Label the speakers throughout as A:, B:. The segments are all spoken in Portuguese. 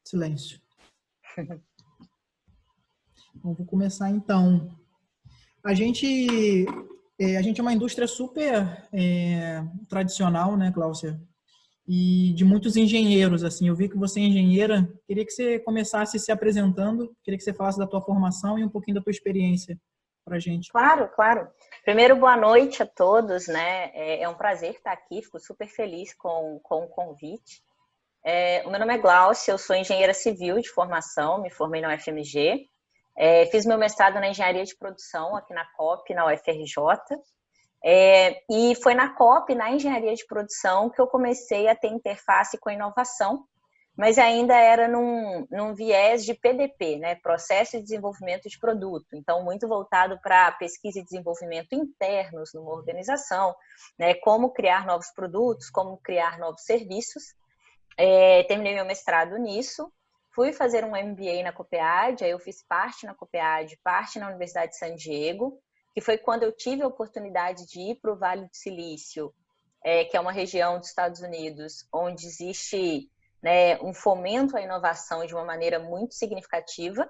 A: Silêncio. Bom, vou começar então. A gente é uma indústria super tradicional, né, Cláudia? E de muitos engenheiros, assim. Eu vi que você é engenheira. Queria que você começasse se apresentando. Queria que você falasse da tua formação e um pouquinho da tua experiência para a gente.
B: Claro, claro. Primeiro, boa noite a todos, né? É um prazer estar aqui, fico super feliz com o convite. O meu nome é Glaucia, eu sou engenheira civil de formação, me formei na UFMG. Fiz meu mestrado na engenharia de produção aqui na COP, na UFRJ. E foi na COP, na engenharia de produção, que eu comecei a ter interface com a inovação, mas ainda era num viés de PDP, né? Processo de desenvolvimento de produto. Então, muito voltado para pesquisa e desenvolvimento internos numa organização, né? Como criar novos produtos, como criar novos serviços. Terminei meu mestrado nisso, fui fazer um MBA na COPEAD, aí eu fiz parte na COPEAD, parte na Universidade de San Diego, que foi quando eu tive a oportunidade de ir para o Vale do Silício, que é uma região dos Estados Unidos, onde existe, né, um fomento à inovação de uma maneira muito significativa,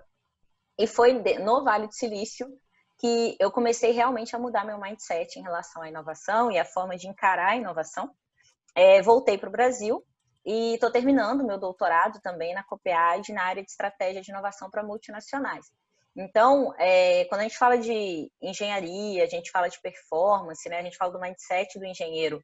B: e foi no Vale do Silício que eu comecei realmente a mudar meu mindset em relação à inovação e a forma de encarar a inovação. Voltei para o Brasil e estou terminando meu doutorado também na COPEAD, na área de estratégia de inovação para multinacionais. Então, quando a gente fala de engenharia, a gente fala de performance, né? A gente fala do mindset do engenheiro,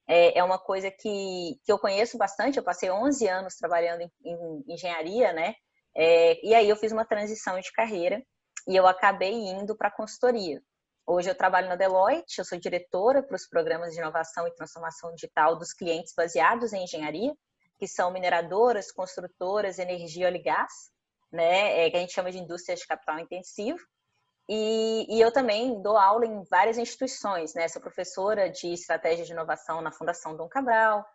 B: é uma coisa que eu conheço bastante. Eu passei 11 anos trabalhando em engenharia, né? E aí eu fiz uma transição de carreira e eu acabei indo para a consultoria. Hoje eu trabalho na Deloitte, eu sou diretora para os programas de inovação e transformação digital dos clientes baseados em engenharia, que são mineradoras, construtoras, energia, óleo e gás, né? Que a gente chama de indústrias de capital intensivo. E eu também dou aula em várias instituições, né? Sou professora de estratégia de inovação na Fundação Dom Cabral,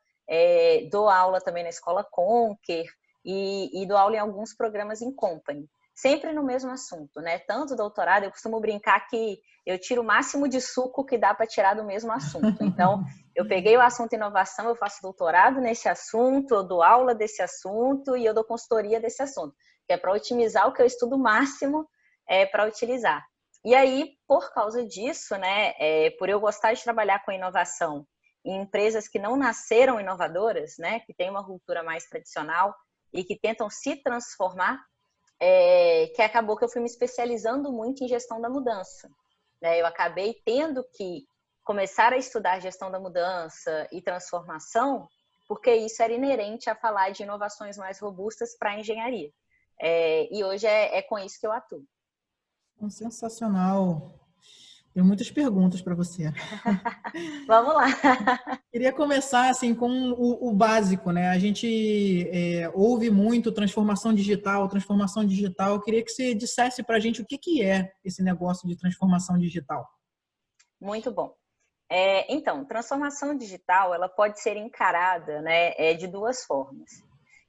B: dou aula também na Escola Conquer e dou aula em alguns programas em company. Sempre no mesmo assunto, né? Tanto doutorado, eu costumo brincar que eu tiro o máximo de suco que dá para tirar do mesmo assunto. Então, eu peguei o assunto inovação, eu faço doutorado nesse assunto, eu dou aula desse assunto e eu dou consultoria desse assunto, que é para otimizar o que eu estudo máximo para utilizar. E aí, por causa disso, né, por eu gostar de trabalhar com inovação em empresas que não nasceram inovadoras, né, que têm uma cultura mais tradicional e que tentam se transformar, que acabou que eu fui me especializando muito em gestão da mudança. Né? Eu acabei tendo que começar a estudar gestão da mudança e transformação, porque isso era inerente a falar de inovações mais robustas para a engenharia. E hoje é com isso que eu atuo.
A: Sensacional. Tenho muitas perguntas para você.
B: Vamos lá.
A: Queria começar assim com o básico, né? A gente ouve muito transformação digital, transformação digital. Eu queria que você dissesse para a gente o que é esse negócio de transformação digital.
B: Muito bom. Então, transformação digital, ela pode ser encarada, né, de duas formas.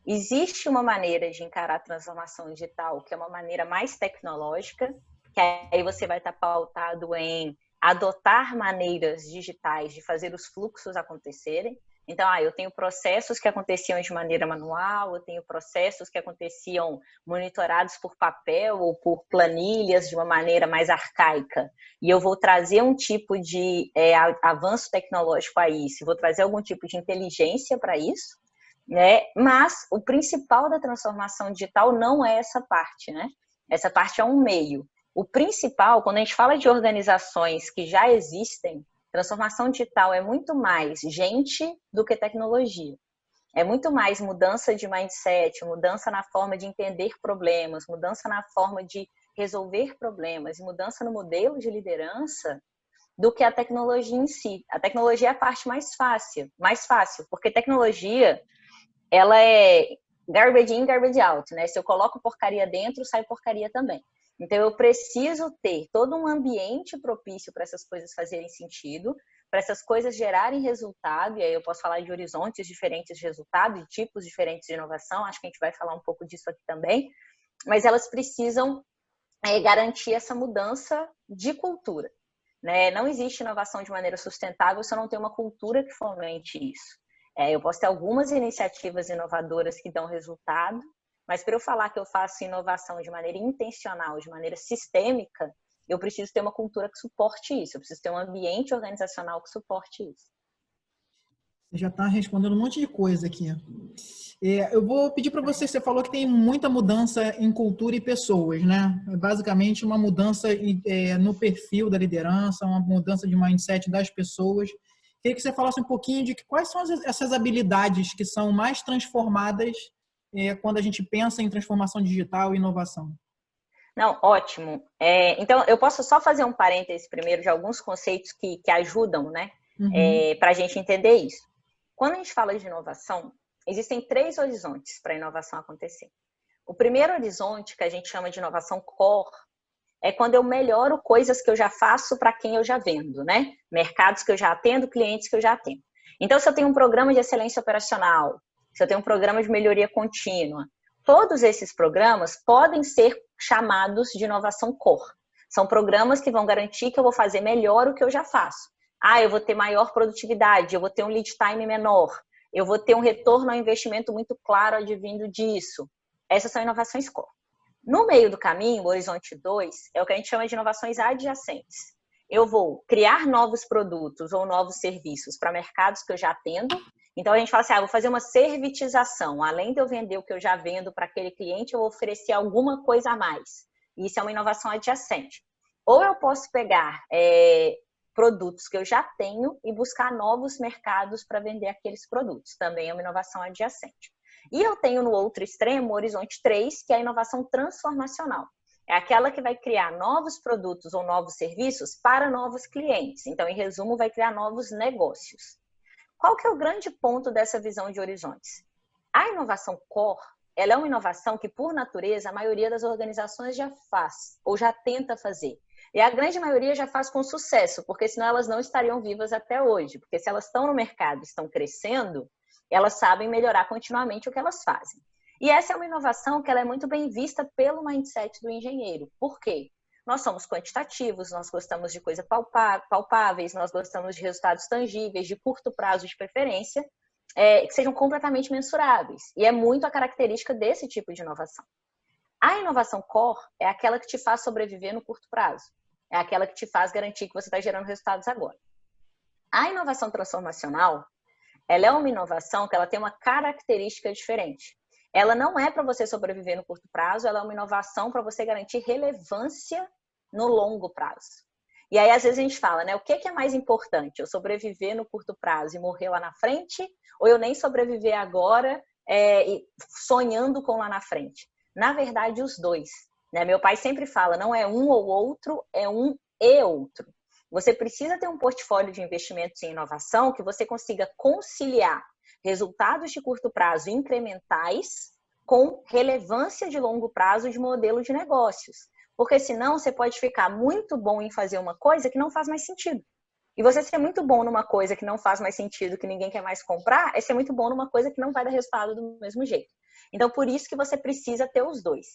B: Existe uma maneira de encarar a transformação digital, que é uma maneira mais tecnológica, que aí você vai estar pautado em adotar maneiras digitais de fazer os fluxos acontecerem. Então, eu tenho processos que aconteciam de maneira manual, eu tenho processos que aconteciam monitorados por papel ou por planilhas de uma maneira mais arcaica. E eu vou trazer um tipo de avanço tecnológico a isso, vou trazer algum tipo de inteligência para isso, né? Mas o principal da transformação digital não é essa parte, né? Essa parte é um meio. O principal, quando a gente fala de organizações que já existem, transformação digital é muito mais gente do que tecnologia. É muito mais mudança de mindset, mudança na forma de entender problemas, mudança na forma de resolver problemas, mudança no modelo de liderança do que a tecnologia em si. A tecnologia é a parte mais fácil, porque tecnologia, ela é garbage in, garbage out, né? Se eu coloco porcaria dentro, sai porcaria também. Então, eu preciso ter todo um ambiente propício para essas coisas fazerem sentido, para essas coisas gerarem resultado, e aí eu posso falar de horizontes diferentes de resultado, de tipos diferentes de inovação, acho que a gente vai falar um pouco disso aqui também, mas elas precisam garantir essa mudança de cultura. Né? Não existe inovação de maneira sustentável se eu não tenho uma cultura que fomente isso. Eu posso ter algumas iniciativas inovadoras que dão resultado, Mas para eu falar que eu faço inovação de maneira intencional, de maneira sistêmica, eu preciso ter uma cultura que suporte isso, eu preciso ter um ambiente organizacional que suporte isso.
A: Você já está respondendo um monte de coisa aqui. Eu vou pedir para você, você falou que tem muita mudança em cultura e pessoas, né? É basicamente uma mudança no perfil da liderança, uma mudança de mindset das pessoas. Queria que você falasse um pouquinho de quais são essas habilidades que são mais transformadas quando a gente pensa em transformação digital e inovação.
B: Não, ótimo. Então, eu posso só fazer um parêntese primeiro de alguns conceitos que ajudam, né?
A: Uhum.
B: Para a gente entender isso. Quando a gente fala de inovação, existem 3 horizontes para a inovação acontecer. O primeiro horizonte, que a gente chama de inovação core, é quando eu melhoro coisas que eu já faço para quem eu já vendo, né? Mercados que eu já atendo, clientes que eu já atendo. Então, se eu tenho um programa de excelência operacional, se eu tenho um programa de melhoria contínua, todos esses programas podem ser chamados de inovação core. São programas que vão garantir que eu vou fazer melhor o que eu já faço. Eu vou ter maior produtividade, eu vou ter um lead time menor, eu vou ter um retorno ao investimento muito claro advindo disso. Essas são inovações core. No meio do caminho, o horizonte 2, é o que a gente chama de inovações adjacentes. Eu vou criar novos produtos ou novos serviços para mercados que eu já atendo. Então, a gente fala assim, vou fazer uma servitização. Além de eu vender o que eu já vendo para aquele cliente, eu vou oferecer alguma coisa a mais. Isso é uma inovação adjacente. Ou eu posso pegar produtos que eu já tenho e buscar novos mercados para vender aqueles produtos. Também é uma inovação adjacente. E eu tenho no outro extremo, o horizonte 3, que é a inovação transformacional. É aquela que vai criar novos produtos ou novos serviços para novos clientes. Então, em resumo, vai criar novos negócios. Qual que é o grande ponto dessa visão de horizontes? A inovação core, ela é uma inovação que, por natureza, a maioria das organizações já faz ou já tenta fazer. E a grande maioria já faz com sucesso, porque senão elas não estariam vivas até hoje. Porque se elas estão no mercado, estão crescendo, elas sabem melhorar continuamente o que elas fazem. E essa é uma inovação que ela é muito bem vista pelo mindset do engenheiro. Por quê? Nós somos quantitativos, nós gostamos de coisas palpáveis, nós gostamos de resultados tangíveis, de curto prazo de preferência, que sejam completamente mensuráveis. E é muito a característica desse tipo de inovação. A inovação core é aquela que te faz sobreviver no curto prazo. É aquela que te faz garantir que você está gerando resultados agora. A inovação transformacional, ela é uma inovação que ela tem uma característica diferente. Ela não é para você sobreviver no curto prazo, ela é uma inovação para você garantir relevância no longo prazo. E aí, às vezes, a gente fala, né? O que é mais importante? Eu sobreviver no curto prazo e morrer lá na frente? Ou eu nem sobreviver agora sonhando com lá na frente? Na verdade, os dois. Né? Meu pai sempre fala, não é um ou outro, é um e outro. Você precisa ter um portfólio de investimentos em inovação que você consiga conciliar resultados de curto prazo incrementais com relevância de longo prazo de modelo de negócios. Porque senão você pode ficar muito bom em fazer uma coisa que não faz mais sentido. E você ser muito bom numa coisa que não faz mais sentido, que ninguém quer mais comprar, é ser muito bom numa coisa que não vai dar resultado do mesmo jeito. Então, por isso que você precisa ter os dois.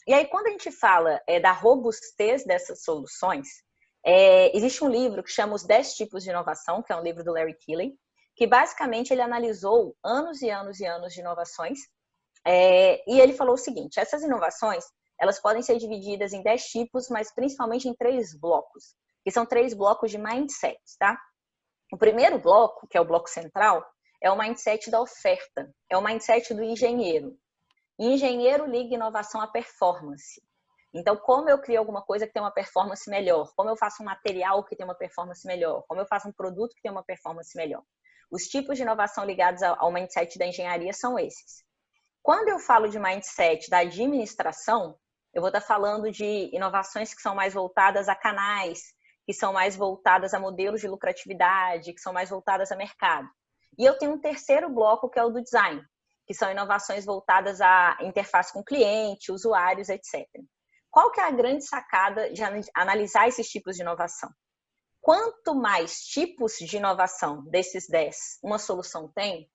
B: E aí, quando a gente fala da robustez dessas soluções, existe um livro que chama Os 10 Tipos de Inovação, que é um livro do Larry Kiley, que basicamente ele analisou anos e anos e anos de inovações, e ele falou o seguinte, essas inovações, elas podem ser divididas em 10 tipos, mas principalmente em 3 blocos, que são 3 blocos de mindset, tá? O primeiro bloco, que é o bloco central, é o mindset da oferta, é o mindset do engenheiro. Engenheiro liga inovação à performance. Então, como eu crio alguma coisa que tem uma performance melhor? Como eu faço um material que tem uma performance melhor? Como eu faço um produto que tem uma performance melhor? Os tipos de inovação ligados ao mindset da engenharia são esses. Quando eu falo de mindset da administração, eu vou estar falando de inovações que são mais voltadas a canais, que são mais voltadas a modelos de lucratividade, que são mais voltadas a mercado. E eu tenho um terceiro bloco, que é o do design, que são inovações voltadas à interface com o cliente, usuários, etc. Qual que é a grande sacada de analisar esses tipos de inovação? Quanto mais tipos de inovação desses 10 uma solução tem,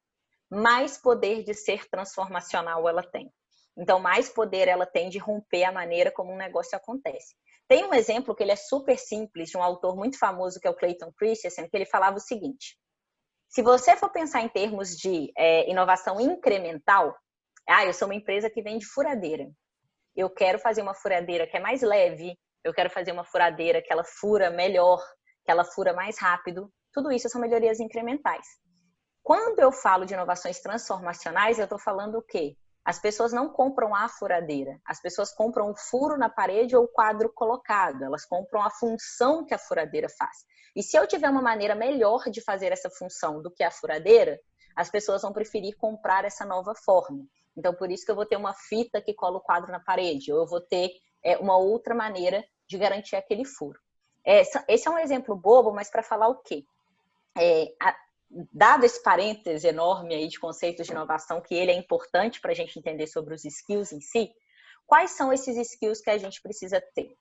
B: mais poder de ser transformacional ela tem. Então, mais poder ela tem de romper a maneira como um negócio acontece. Tem um exemplo que ele é super simples, de um autor muito famoso, que é o Clayton Christensen, que ele falava o seguinte, se você for pensar em termos de inovação incremental, Ah, eu sou uma empresa que vende furadeira. Eu quero fazer uma furadeira que é mais leve, eu quero fazer uma furadeira que ela fura melhor, que ela fura mais rápido. Tudo isso são melhorias incrementais. Quando eu falo de inovações transformacionais, eu estou falando o quê? As pessoas não compram a furadeira, as pessoas compram o furo na parede ou o quadro colocado, elas compram a função que a furadeira faz. E se eu tiver uma maneira melhor de fazer essa função do que a furadeira, as pessoas vão preferir comprar essa nova forma. Então, por isso que eu vou ter uma fita que cola o quadro na parede, ou eu vou ter uma outra maneira de garantir aquele furo. Esse é um exemplo bobo, mas para falar o quê? Dado esse parêntese enorme aí de conceitos de inovação, que ele é importante para a gente entender sobre os skills em si, quais são esses skills que a gente precisa ter?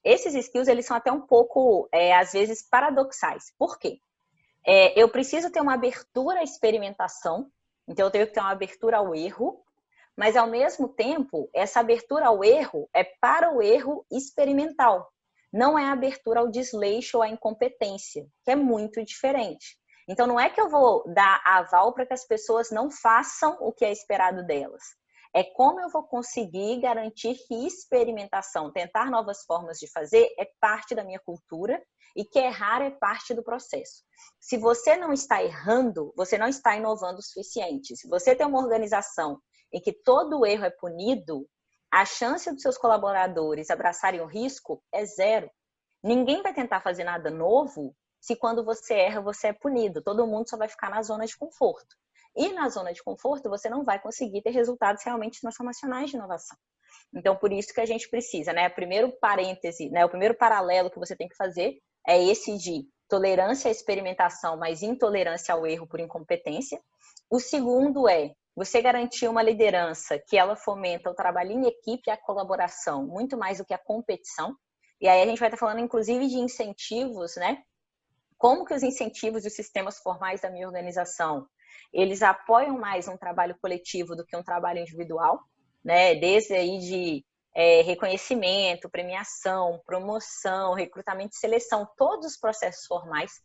B: Esses skills, eles são até um pouco, às vezes, paradoxais. Por quê? Eu preciso ter uma abertura à experimentação, então eu tenho que ter uma abertura ao erro, mas, ao mesmo tempo, essa abertura ao erro é para o erro experimental. Não é a abertura ao desleixo ou à incompetência, que é muito diferente. Então, não é que eu vou dar aval para que as pessoas não façam o que é esperado delas. É como eu vou conseguir garantir que experimentação, tentar novas formas de fazer, é parte da minha cultura e que errar é parte do processo. Se você não está errando, você não está inovando o suficiente. Se você tem uma organização em que todo erro é punido, a chance dos seus colaboradores abraçarem o risco é zero. Ninguém vai tentar fazer nada novo se quando você erra, você é punido. Todo mundo só vai ficar na zona de conforto. E na zona de conforto, você não vai conseguir ter resultados realmente transformacionais de inovação. Então, por isso que a gente precisa, né? O primeiro parêntese, né? O primeiro paralelo que você tem que fazer é esse de tolerância à experimentação, mas intolerância ao erro por incompetência. O segundo é você garantir uma liderança que ela fomenta o trabalho em equipe e a colaboração, muito mais do que a competição. E aí a gente vai estar falando, inclusive, de incentivos, né? Como que os incentivos e os sistemas formais da minha organização, eles apoiam mais um trabalho coletivo do que um trabalho individual, né? Desde aí de reconhecimento, premiação, promoção, recrutamento e seleção, todos os processos formais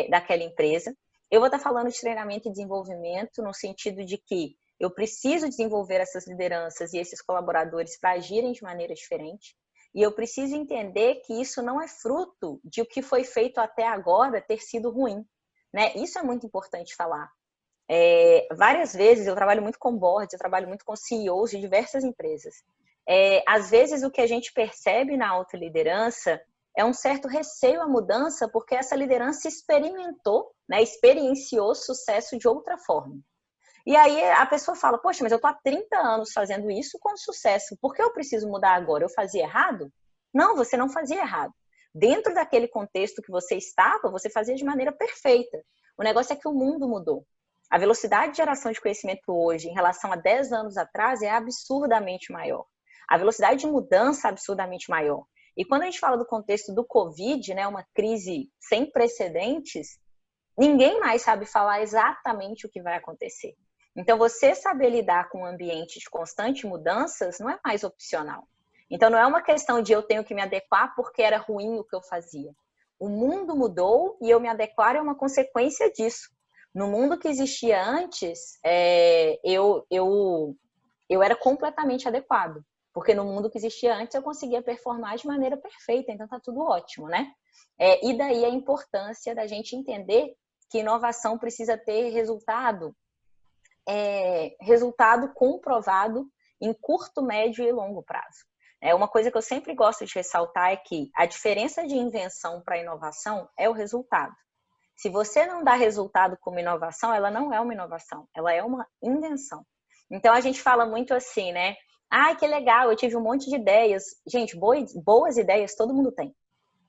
B: daquela empresa. Eu vou estar falando de treinamento e desenvolvimento no sentido de que eu preciso desenvolver essas lideranças e esses colaboradores para agirem de maneira diferente. E eu preciso entender que isso não é fruto de o que foi feito até agora ter sido ruim, né? Isso é muito importante falar. Várias vezes eu trabalho muito com boards, eu trabalho muito com CEOs de diversas empresas. Às vezes o que a gente percebe na alta liderança é um certo receio à mudança porque essa liderança experimentou, né, experienciou sucesso de outra forma. E aí a pessoa fala, poxa, mas eu estou há 30 anos fazendo isso com sucesso, por que eu preciso mudar agora? Eu fazia errado? Não, você não fazia errado. Dentro daquele contexto que você estava, você fazia de maneira perfeita. O negócio é que o mundo mudou. A velocidade de geração de conhecimento hoje, em relação a 10 anos atrás, é absurdamente maior. A velocidade de mudança é absurdamente maior. E quando a gente fala do contexto do Covid, né, uma crise sem precedentes, ninguém mais sabe falar exatamente o que vai acontecer. Então, você saber lidar com um ambiente de constante mudanças não é mais opcional. Então, não é uma questão de eu tenho que me adequar porque era ruim o que eu fazia. O mundo mudou e eu me adequar é uma consequência disso. No mundo que existia antes, eu era completamente adequado. Porque no mundo que existia antes, eu conseguia performar de maneira perfeita. Então, tá tudo ótimo, né? E daí a importância da gente entender que inovação precisa ter resultado comprovado em curto, médio e longo prazo. Uma coisa que eu sempre gosto de ressaltar é que a diferença de invenção para inovação é o resultado. Se você não dá resultado como inovação, ela não é uma inovação, ela é uma invenção. Então a gente fala muito assim, né? Ah, que legal, eu tive um monte de ideias. Gente, boas ideias todo mundo tem.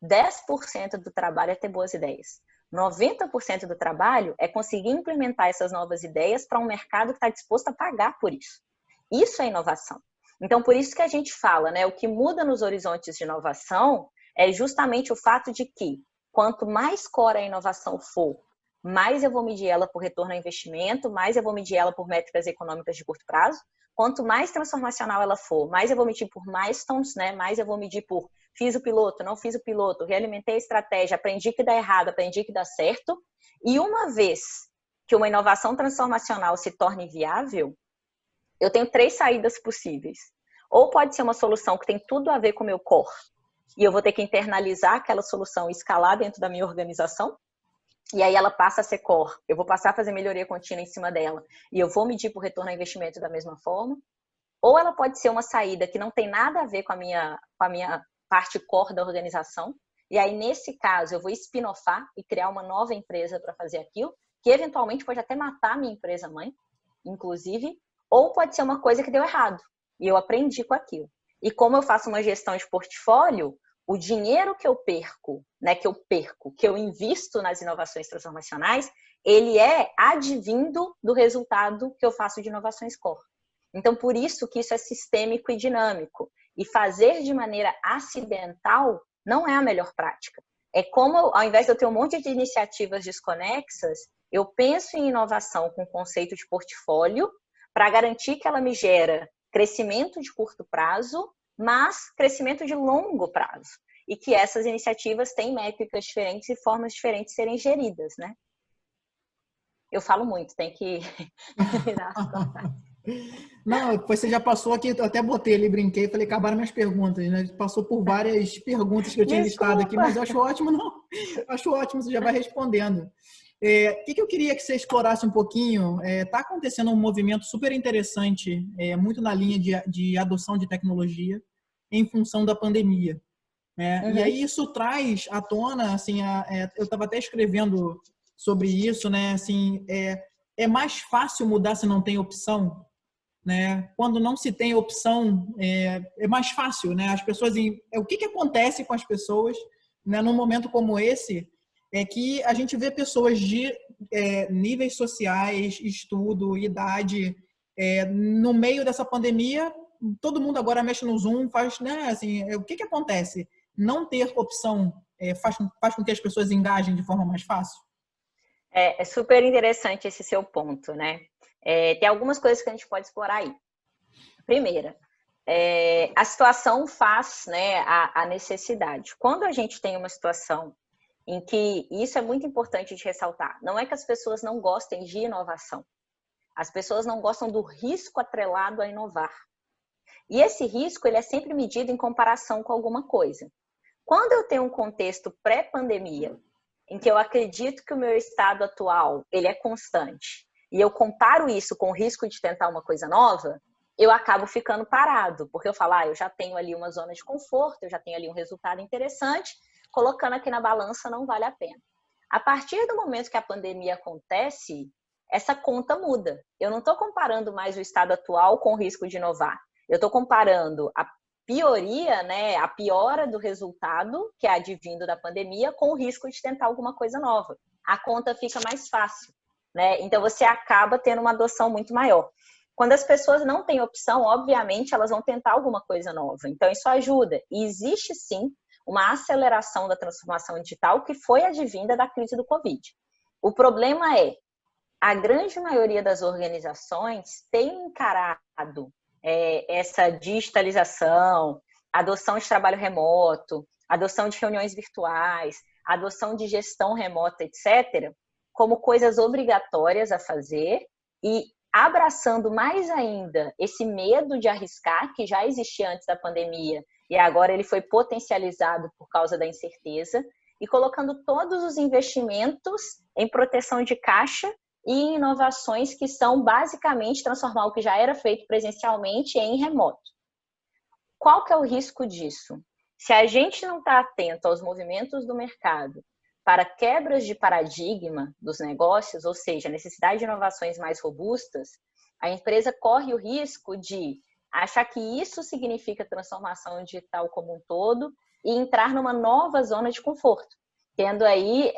B: 10% do trabalho é ter boas ideias. 90% do trabalho é conseguir implementar essas novas ideias para um mercado que está disposto a pagar por isso. Isso é inovação. Então, por isso que a gente fala, né? O que muda nos horizontes de inovação é justamente o fato de que quanto mais core a inovação for, mais eu vou medir ela por retorno ao investimento, mais eu vou medir ela por métricas econômicas de curto prazo. Quanto mais transformacional ela for, mais eu vou medir por milestones, né? Mais eu vou medir por fiz o piloto, não fiz o piloto, realimentei a estratégia, aprendi que dá errado, aprendi que dá certo. E uma vez que uma inovação transformacional se torne viável, eu tenho 3 saídas possíveis. Ou pode ser uma solução que tem tudo a ver com o meu core, e eu vou ter que internalizar aquela solução e escalar dentro da minha organização, e aí ela passa a ser core, eu vou passar a fazer melhoria contínua em cima dela, e eu vou medir por retorno ao investimento da mesma forma. Ou ela pode ser uma saída que não tem nada a ver com a minha parte core da organização, e aí nesse caso eu vou spin-offar e criar uma nova empresa para fazer aquilo, que eventualmente pode até matar a minha empresa mãe, inclusive, ou pode ser uma coisa que deu errado, e eu aprendi com aquilo. E como eu faço uma gestão de portfólio, o dinheiro que eu perco, né, que eu invisto nas inovações transformacionais, ele é advindo do resultado que eu faço de inovações core. Então, por isso que isso é sistêmico e dinâmico. E fazer de maneira acidental não é a melhor prática. É como, ao invés de eu ter um monte de iniciativas desconexas, eu penso em inovação com o conceito de portfólio para garantir que ela me gera crescimento de curto prazo, mas crescimento de longo prazo. E que essas iniciativas têm métricas diferentes e formas diferentes de serem geridas, né? Eu falo muito, tem que me dar as contas.
A: Não, você já passou aqui, eu até botei ali, brinquei, falei, acabaram minhas perguntas, né? Passou por várias perguntas que eu tinha listado aqui,
B: Desculpa.
A: mas eu acho ótimo, não. Acho ótimo, você já vai respondendo. O que eu queria que você explorasse um pouquinho? Está acontecendo um movimento super interessante, muito na linha de adoção de tecnologia em função da pandemia. E aí isso traz à tona, assim, eu estava até escrevendo sobre isso, né? Assim, é mais fácil mudar se não tem opção, né? Quando não se tem opção, é mais fácil, né? As pessoas, o que acontece com as pessoas, né? Num momento como esse, é que a gente vê pessoas de níveis sociais, estudo, idade, no meio dessa pandemia, todo mundo agora mexe no Zoom, faz, né? Assim, o que acontece? Não ter opção faz com que as pessoas engajem de forma mais fácil?
B: É super interessante esse seu ponto, né? Tem algumas coisas que a gente pode explorar aí. Primeira, a situação faz, né, a necessidade. Quando a gente tem uma situação em que, isso é muito importante de ressaltar, não é que as pessoas não gostem de inovação, as pessoas não gostam do risco atrelado a inovar. E esse risco, ele é sempre medido em comparação com alguma coisa. Quando eu tenho um contexto pré-pandemia, em que eu acredito que o meu estado atual ele é constante, e eu comparo isso com o risco de tentar uma coisa nova, eu acabo ficando parado, porque eu falo, eu já tenho ali uma zona de conforto, eu já tenho ali um resultado interessante, colocando aqui na balança não vale a pena. A partir do momento que a pandemia acontece, essa conta muda. Eu não estou comparando mais o estado atual com o risco de inovar. Eu estou comparando a pioria, né, a piora do resultado, que é advindo da pandemia, com o risco de tentar alguma coisa nova. A conta fica mais fácil, né? Então você acaba tendo uma adoção muito maior. Quando as pessoas não têm opção, obviamente elas vão tentar alguma coisa nova. Então isso ajuda. E existe sim uma aceleração da transformação digital que foi advinda da crise do Covid. O problema é, a grande maioria das organizações tem encarado essa digitalização, adoção de trabalho remoto, adoção de reuniões virtuais, adoção de gestão remota, etc., como coisas obrigatórias a fazer e abraçando mais ainda esse medo de arriscar, que já existia antes da pandemia e agora ele foi potencializado por causa da incerteza, e colocando todos os investimentos em proteção de caixa e inovações que são basicamente transformar o que já era feito presencialmente em remoto. Qual que é o risco disso? Se a gente não está atento aos movimentos do mercado para quebras de paradigma dos negócios, ou seja, a necessidade de inovações mais robustas, a empresa corre o risco de achar que isso significa transformação digital como um todo e entrar numa nova zona de conforto, tendo aí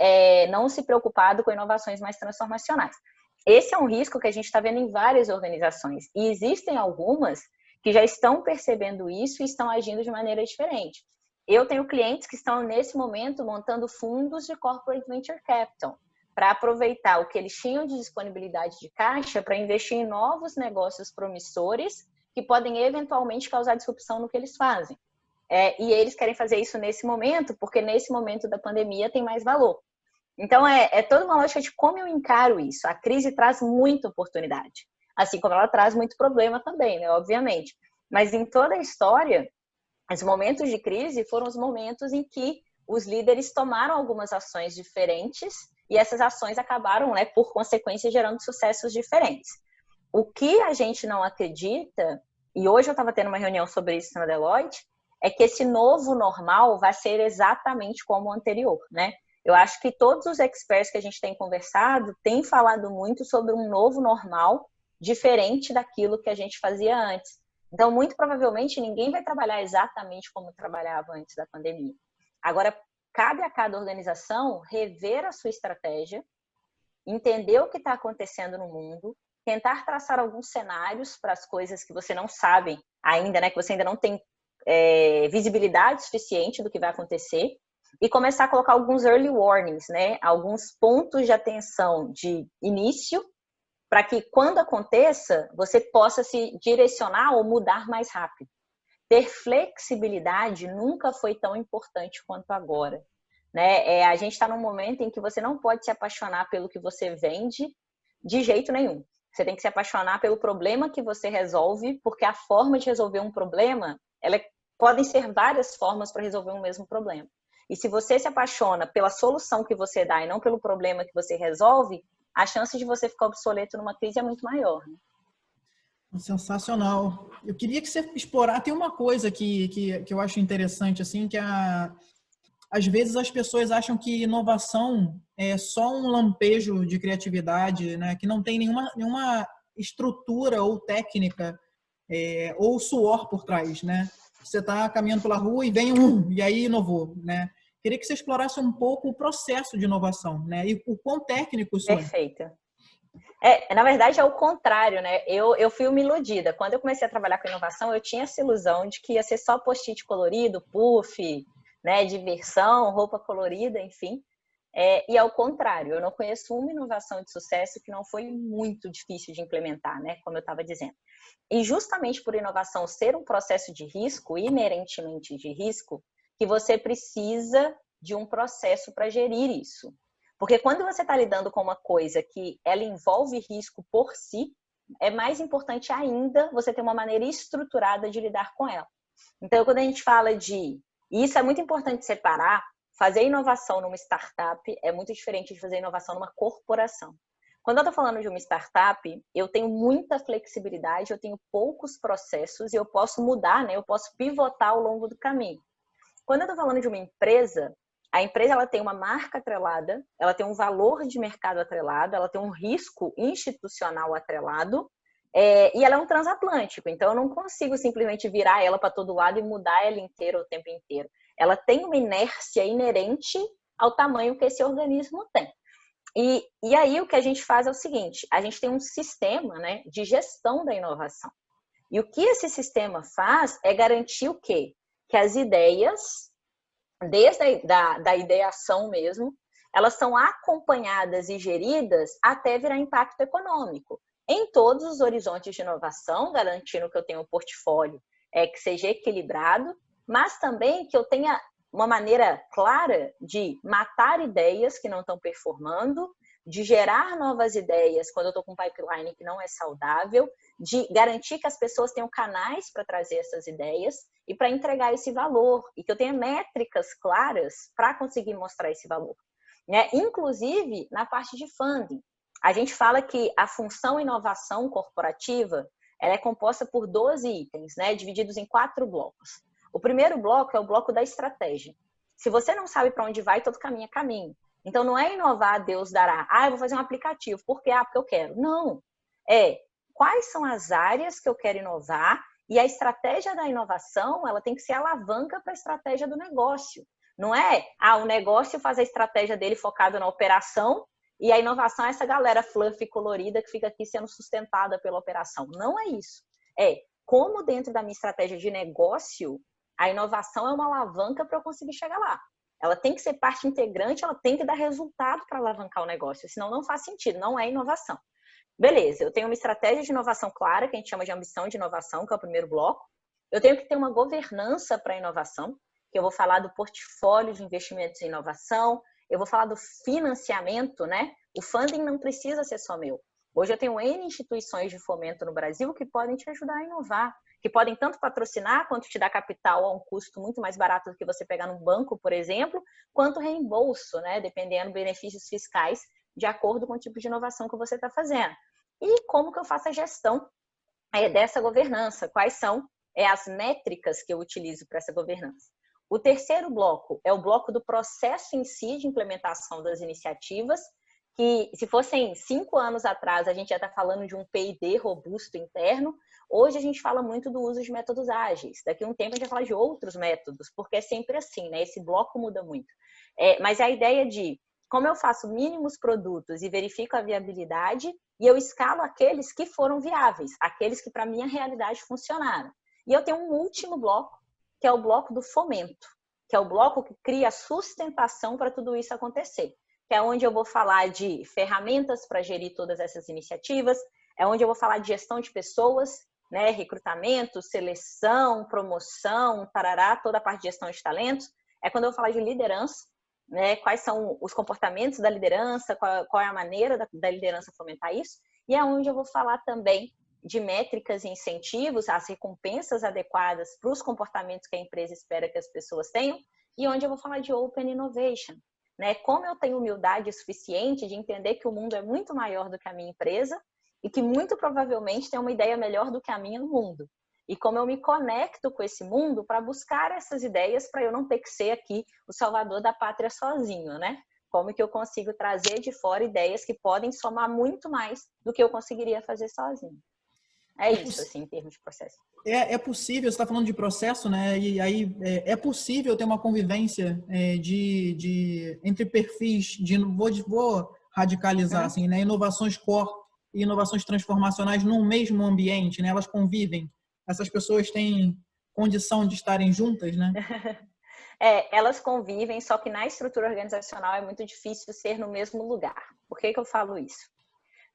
B: não se preocupado com inovações mais transformacionais. Esse é um risco que a gente está vendo em várias organizações, e existem algumas que já estão percebendo isso e estão agindo de maneira diferente. Eu tenho clientes que estão, nesse momento, montando fundos de corporate venture capital, para aproveitar o que eles tinham de disponibilidade de caixa para investir em novos negócios promissores que podem eventualmente causar disrupção no que eles fazem. E eles querem fazer isso nesse momento, porque nesse momento da pandemia tem mais valor. Então, toda uma lógica de como eu encaro isso. A crise traz muita oportunidade. assim como ela traz muito problema também, né, obviamente. Mas em toda a história, os momentos de crise foram os momentos em que os líderes tomaram algumas ações diferentes e essas ações acabaram, né, por consequência, gerando sucessos diferentes. O que a gente não acredita, e hoje eu estava tendo uma reunião sobre isso na Deloitte, é que esse novo normal vai ser exatamente como o anterior, né? Eu acho que todos os experts que a gente tem conversado têm falado muito sobre um novo normal diferente daquilo que a gente fazia antes. Então, muito provavelmente, ninguém vai trabalhar exatamente como trabalhava antes da pandemia. Agora, cabe a cada organização rever a sua estratégia, entender o que está acontecendo no mundo, tentar traçar alguns cenários para as coisas que você não sabe ainda, né? Que você ainda não tem visibilidade suficiente do que vai acontecer, e começar a colocar alguns early warnings, né? Alguns pontos de atenção de início, para que quando aconteça, você possa se direcionar ou mudar mais rápido. Ter flexibilidade nunca foi tão importante quanto agora, né? A gente está num momento em que você não pode se apaixonar pelo que você vende de jeito nenhum. Você tem que se apaixonar pelo problema que você resolve, porque a forma de resolver um problema, podem ser várias formas para resolver um mesmo problema. E se você se apaixona pela solução que você dá e não pelo problema que você resolve, a chance de você ficar obsoleto numa crise é muito maior, né?
A: Sensacional. Eu queria que você explorar. Tem uma coisa que eu acho interessante, assim, que às vezes as pessoas acham que inovação é só um lampejo de criatividade, né? Que não tem nenhuma estrutura ou técnica ou suor por trás, né? Você está caminhando pela rua e vem e aí inovou, né? Queria que você explorasse um pouco o processo de inovação, né? E o quão técnico isso é.
B: Perfeito. Na verdade, é o contrário, né? Eu fui uma iludida. Quando eu comecei a trabalhar com inovação, eu tinha essa ilusão de que ia ser só post-it colorido, puff, né? Diversão, roupa colorida, enfim. E ao contrário, eu não conheço uma inovação de sucesso que não foi muito difícil de implementar, né? Como eu estava dizendo. E justamente por inovação ser um processo de risco, inerentemente de risco, que você precisa de um processo para gerir isso. Porque quando você está lidando com uma coisa que ela envolve risco por si, é mais importante ainda você ter uma maneira estruturada de lidar com ela. Então, quando a gente fala e isso é muito importante separar, fazer inovação numa startup é muito diferente de fazer inovação numa corporação. Quando eu estou falando de uma startup, eu tenho muita flexibilidade, eu tenho poucos processos e eu posso mudar, né? Eu posso pivotar ao longo do caminho. Quando eu estou falando de uma empresa, a empresa ela tem uma marca atrelada, ela tem um valor de mercado atrelado, ela tem um risco institucional atrelado, e ela é um transatlântico. Então, eu não consigo simplesmente virar ela para todo lado e mudar ela inteira o tempo inteiro. Ela tem uma inércia inerente ao tamanho que esse organismo tem. E aí, o que a gente faz é o seguinte, a gente tem um sistema, né, de gestão da inovação. E o que esse sistema faz é garantir o quê? Que as ideias, desde da ideação mesmo, elas são acompanhadas e geridas até virar impacto econômico. Em todos os horizontes de inovação, garantindo que eu tenha um portfólio que seja equilibrado, mas também que eu tenha uma maneira clara de matar ideias que não estão performando, de gerar novas ideias quando eu estou com um pipeline que não é saudável, de garantir que as pessoas tenham canais para trazer essas ideias e para entregar esse valor, e que eu tenha métricas claras para conseguir mostrar esse valor, né? Inclusive, na parte de funding. A gente fala que a função inovação corporativa ela é composta por 12 itens, né? Divididos em 4 blocos. O primeiro bloco é o bloco da estratégia. Se você não sabe para onde vai, todo caminho é caminho. Então, não é inovar, Deus dará. Eu vou fazer um aplicativo. Por quê? Porque eu quero. Não. Quais são as áreas que eu quero inovar? E a estratégia da inovação, ela tem que ser alavanca para a estratégia do negócio. Não é, o negócio faz a estratégia dele focado na operação e a inovação é essa galera fluffy colorida que fica aqui sendo sustentada pela operação. Não é isso. Como dentro da minha estratégia de negócio, a inovação é uma alavanca para eu conseguir chegar lá. Ela tem que ser parte integrante, ela tem que dar resultado para alavancar o negócio, senão não faz sentido, não é inovação. Beleza, eu tenho uma estratégia de inovação clara, que a gente chama de ambição de inovação, que é o primeiro bloco. Eu tenho que ter uma governança para a inovação, que eu vou falar do portfólio de investimentos em inovação, eu vou falar do financiamento, né? O funding não precisa ser só meu. Hoje eu tenho N instituições de fomento no Brasil que podem te ajudar a inovar, que podem tanto patrocinar quanto te dar capital a um custo muito mais barato do que você pegar num banco, por exemplo, quanto reembolso, né? Dependendo de benefícios fiscais, de acordo com o tipo de inovação que você está fazendo. E como que eu faço a gestão dessa governança? Quais são as métricas que eu utilizo para essa governança? O terceiro bloco é o bloco do processo em si de implementação das iniciativas, que se fossem 5 anos atrás, a gente já está falando de um P&D robusto interno. Hoje a gente fala muito do uso de métodos ágeis. Daqui a um tempo a gente vai falar de outros métodos, porque é sempre assim, né? Esse bloco muda muito. Mas a ideia de como eu faço mínimos produtos e verifico a viabilidade, e eu escalo aqueles que foram viáveis, aqueles que para minha realidade funcionaram. E eu tenho um último bloco, que é o bloco do fomento, que é o bloco que cria a sustentação para tudo isso acontecer, que é onde eu vou falar de ferramentas para gerir todas essas iniciativas, é onde eu vou falar de gestão de pessoas, né, recrutamento, seleção, promoção, tarará, toda a parte de gestão de talentos. É quando eu vou falar de liderança, né, quais são os comportamentos da liderança, qual é a maneira da liderança fomentar isso, e é onde eu vou falar também de métricas e incentivos, as recompensas adequadas para os comportamentos que a empresa espera que as pessoas tenham, e onde eu vou falar de Open Innovation, né? Como eu tenho humildade suficiente de entender que o mundo é muito maior do que a minha empresa e que muito provavelmente tem uma ideia melhor do que a minha no mundo. E como eu me conecto com esse mundo para buscar essas ideias para eu não ter que ser aqui o salvador da pátria sozinho, né? Como que eu consigo trazer de fora ideias que podem somar muito mais do que eu conseguiria fazer sozinho. É isso, assim, em termos de processo.
A: É possível, você está falando de processo, né? E aí é possível ter uma convivência entre perfis vou radicalizar, assim, né? Inovações core e inovações transformacionais num mesmo ambiente, né? Elas convivem. Essas pessoas têm condição de estarem juntas, né?
B: Elas convivem, só que na estrutura organizacional é muito difícil ser no mesmo lugar. Por que eu falo isso?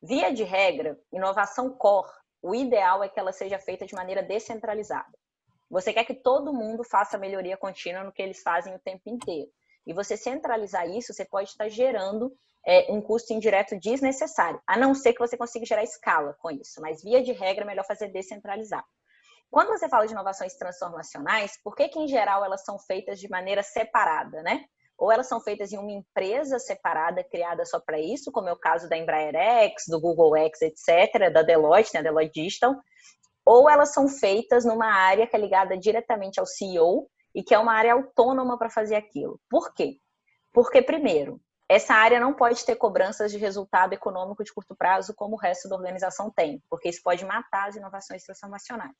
B: Via de regra, inovação core, o ideal é que ela seja feita de maneira descentralizada. Você quer que todo mundo faça melhoria contínua no que eles fazem o tempo inteiro. E você centralizar isso, você pode estar gerando um custo indireto desnecessário, a não ser que você consiga gerar escala com isso. Mas via de regra, é melhor fazer descentralizado. Quando você fala de inovações transformacionais, por que em geral elas são feitas de maneira separada, né? Ou elas são feitas em uma empresa separada, criada só para isso, como é o caso da Embraer X, do Google X, etc., da Deloitte, né, Deloitte Digital, ou elas são feitas numa área que é ligada diretamente ao CEO e que é uma área autônoma para fazer aquilo. Por quê? Porque, primeiro, essa área não pode ter cobranças de resultado econômico de curto prazo como o resto da organização tem, porque isso pode matar as inovações transformacionais.